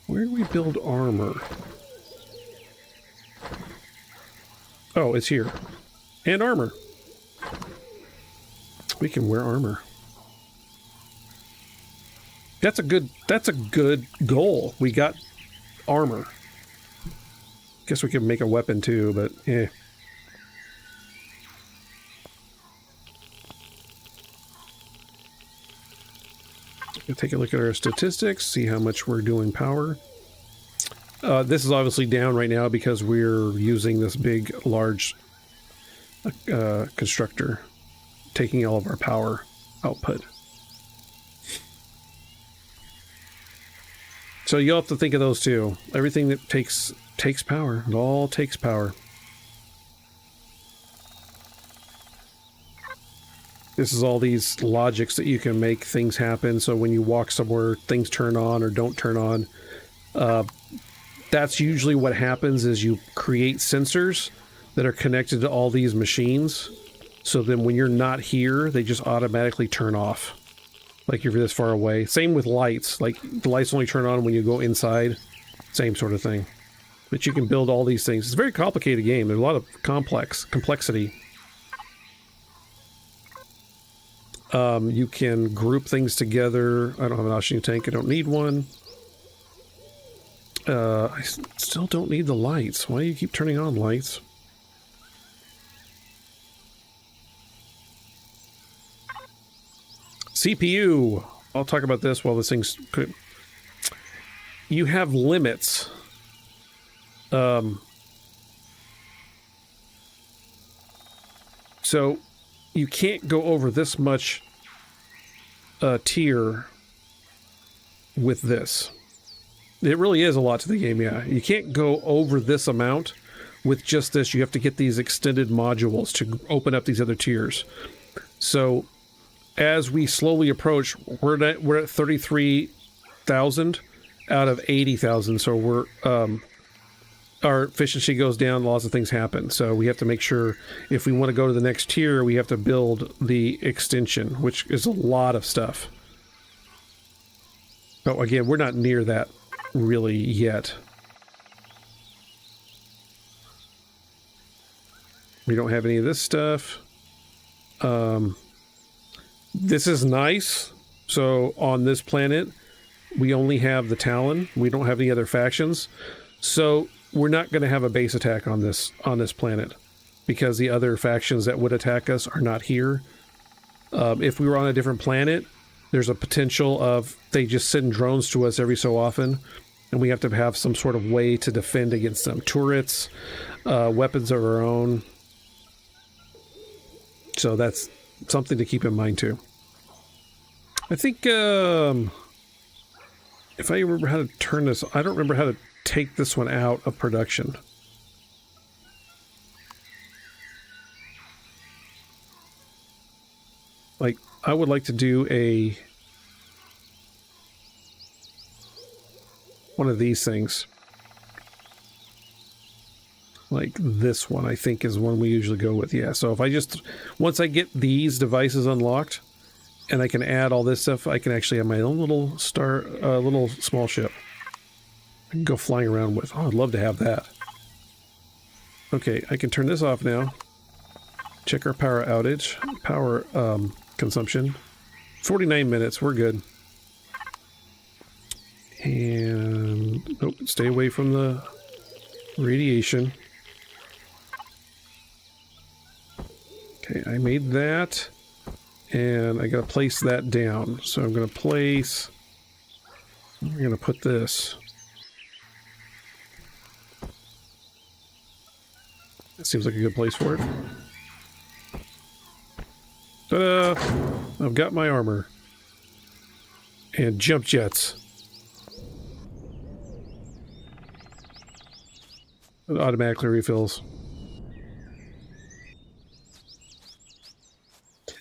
where do we build armor? Oh, it's here. And armor. We can wear armor. That's a good goal. We got armor. Guess we could make a weapon too, but eh. Take a look at our statistics, see how much we're doing power. This is obviously down right now because we're using this big, large constructor, taking all of our power output. So you'll have to think of those too. Everything that takes power. It all takes power. This is all these logics that you can make things happen. So when you walk somewhere, things turn on or don't turn on. That's usually what happens is you create sensors that are connected to all these machines. So then when you're not here, they just automatically turn off. Like if you're this far away. Same with lights. Like the lights only turn on when you go inside. Same sort of thing. But you can build all these things. It's a very complicated game. There's a lot of complexity. You can group things together. I don't have an oxygen tank. I don't need one. I still don't need the lights. Why do you keep turning on lights? CPU. I'll talk about this while this thing's... You have limits. So you can't go over this much tier with this. It really is a lot to the game, yeah. You can't go over this amount with just this. You have to get these extended modules to open up these other tiers. So as we slowly approach, we're at 33,000 out of 80,000. So we're our efficiency goes down, lots of things happen. So we have to make sure if we want to go to the next tier, we have to build the extension, which is a lot of stuff. But again, we're not near that really yet. We don't have any of this stuff. This is nice. So on this planet, we only have the Talon. We don't have any other factions. So we're not going to have a base attack on this planet because the other factions that would attack us are not here. If we were on a different planet, there's a potential of they just send drones to us every so often, and we have to have some sort of way to defend against them. Turrets, weapons of our own. So that's something to keep in mind too. I think if I remember how to turn this, I don't remember how to take this one out of production. Like, I would like to do one of these things. Like this one, I think, is one we usually go with. Yeah, so if I just... Once I get these devices unlocked, and I can add all this stuff, I can actually have my own little little small ship. I can go flying around with. Oh, I'd love to have that. Okay, I can turn this off now. Check our power outage. Power consumption. 49 minutes, we're good. And... Nope, stay away from the radiation. Okay, I made that. And I gotta place that down. So I'm gonna place... I'm gonna put this... That seems like a good place for it. Ta-da! I've got my armor. And jump jets. It automatically refills.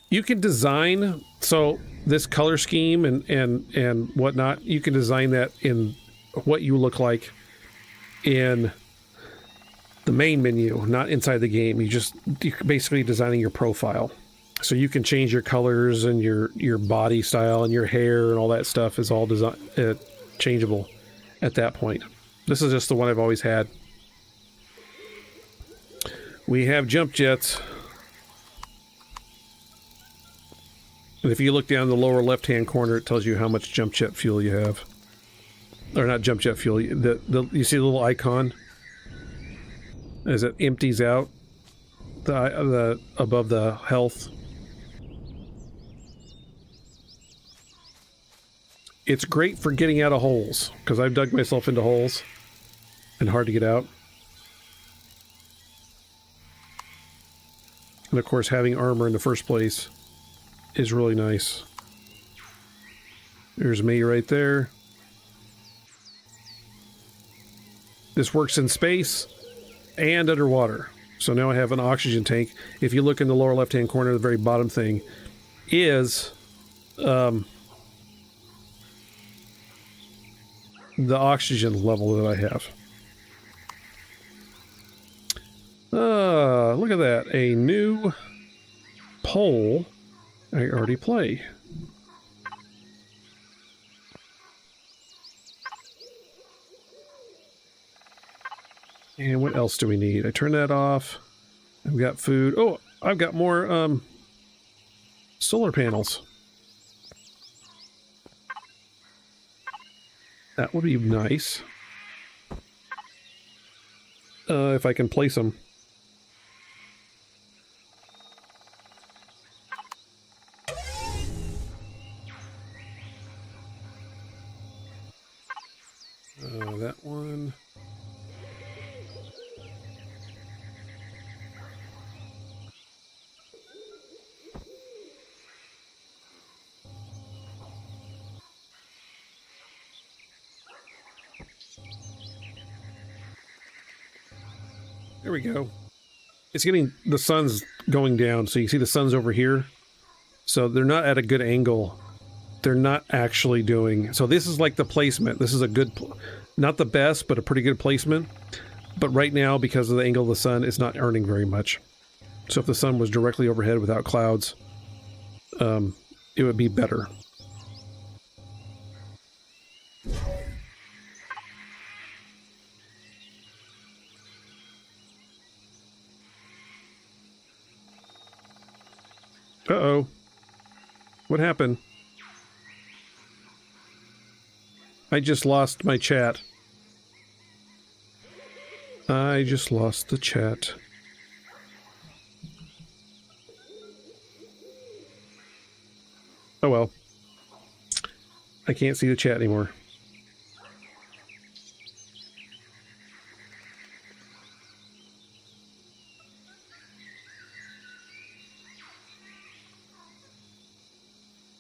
You can design, so this color scheme and whatnot, you can design that in what you look like in the main menu, not inside the game. You're basically designing your profile. So you can change your colors and your body style and your hair and all that stuff is all changeable at that point. This is just the one I've always had. We have jump jets. And if you look down the lower left-hand corner, it tells you how much jump jet fuel you have. Or not jump jet fuel. You see the little icon as it empties out the above the health. It's great for getting out of holes, because I've dug myself into holes and hard to get out. And of course, having armor in the first place is really nice. There's me right there. This works in space and underwater. So now I have an oxygen tank. If you look in the lower left-hand corner, the very bottom thing is the oxygen level that I have. Look at that. A new pole I already play. And what else do we need? I turn that off. I've got food. Oh, I've got more solar panels. That would be nice. If I can place them. That one. There we go. It's getting, the sun's going down, so you see the sun's over here. So they're not at a good angle. They're not actually doing, so this is like the placement. This is a good, not the best, but a pretty good placement. But right now, because of the angle of the sun, it's not earning very much. So if the sun was directly overhead without clouds, it would be better. Uh-oh. What happened? I just lost my chat. I just lost the chat. Oh well. I can't see the chat anymore.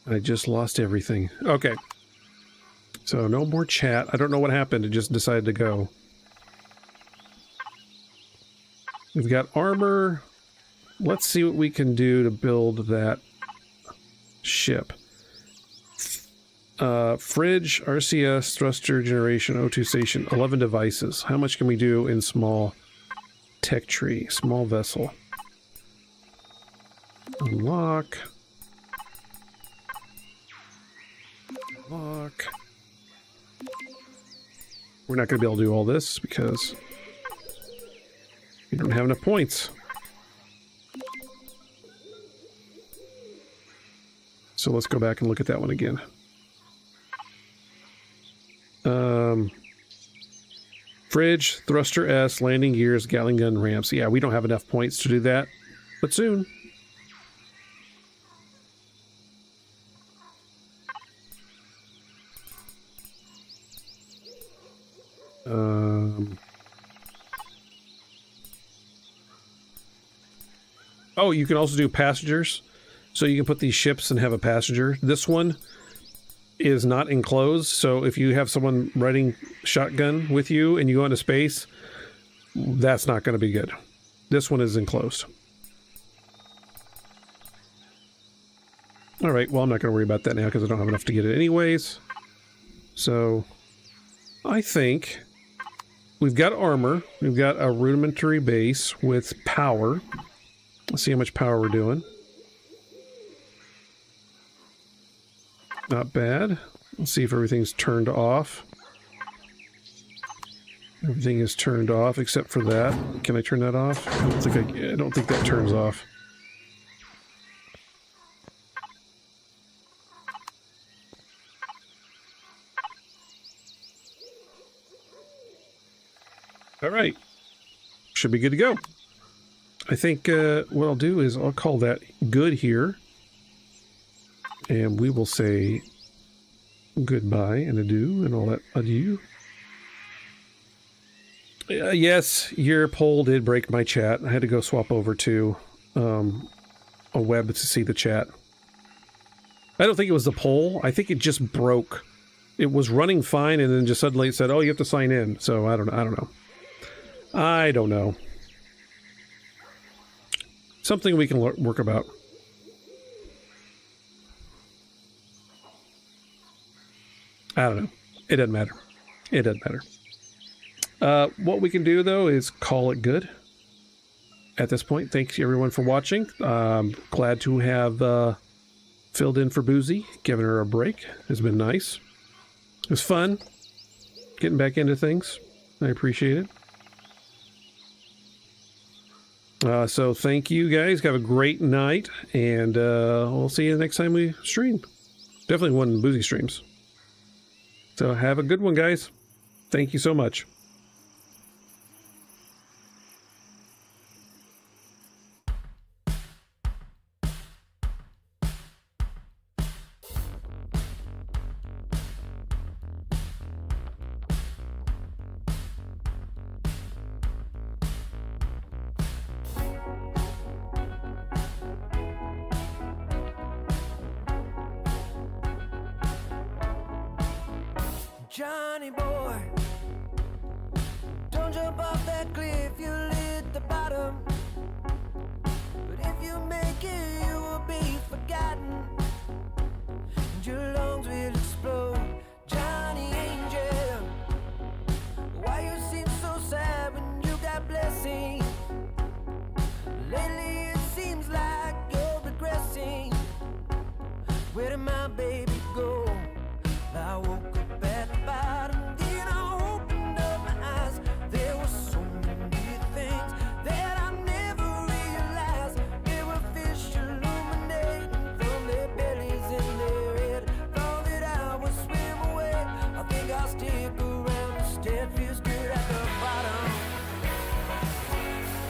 I just lost everything. Okay. So no more chat. I don't know what happened. It just decided to go. We've got armor. Let's see what we can do to build that ship. Fridge, RCS, thruster, generation, O2 station, 11 devices. How much can we do in small tech tree? Small vessel. Unlock. Unlock. We're not going to be able to do all this because we don't have enough points. So let's go back and look at that one again. Fridge, thruster S, landing gears, Gatling gun, ramps. Yeah, we don't have enough points to do that, but soon. Oh, you can also do passengers. So you can put these ships and have a passenger. This one is not enclosed, so if you have someone riding shotgun with you and you go into space, that's not going to be good. This one is enclosed. All right, well, I'm not going to worry about that now because I don't have enough to get it anyways. So, I think we've got armor. We've got a rudimentary base with power. Let's see how much power we're doing. Not bad. Let's see if everything's turned off. Everything is turned off except for that. Can I turn that off? I don't think that turns off. All right. Should be good to go. I think what I'll do is I'll call that good here. And we will say goodbye and adieu and all that adieu. Yes, your poll did break my chat. I had to go swap over to a web to see the chat. I don't think it was the poll. I think it just broke. It was running fine and then just suddenly it said, "Oh, you have to sign in." So I don't know. I don't know. Something we can work about. I don't know. It doesn't matter. It doesn't matter. What we can do, though, is call it good at this point. Thanks, everyone, for watching. Glad to have filled in for Boozy, giving her a break. It's been nice. It was fun getting back into things. I appreciate it. So thank you, guys. Have a great night, and we'll see you the next time we stream. Definitely one Boozy streams. So have a good one, guys. Thank you so much. Johnny boy, don't jump off that cliff, you'll hit the bottom. But if you make it, you will be forgotten, and your lungs will explode. Johnny Angel, why you seem so sad when you got blessings? Lately it seems like you're regressing. Where did my baby go? I woke up at the bottom, then I opened up my eyes. There were so many things that I never realized. There were fish illuminating from their bellies in their head. Thought that I would swim away. I think I'll stick around. Instead feels good at the bottom.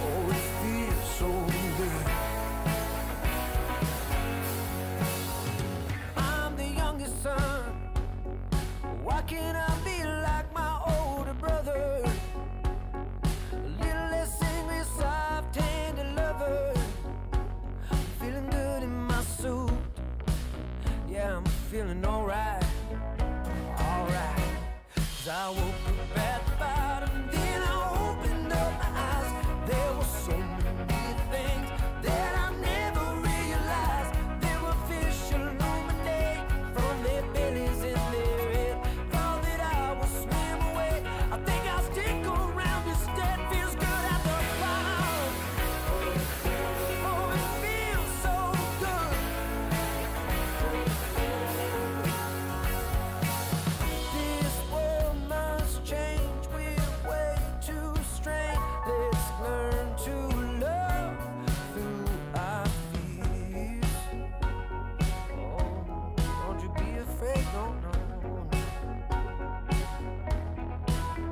Oh, it feels so good. I'm the youngest son. Why can't I be like my older brother? A little less angry, soft, tender lover. Feeling good in my suit. Yeah, I'm feeling alright. Alright. 'Cause I woke up at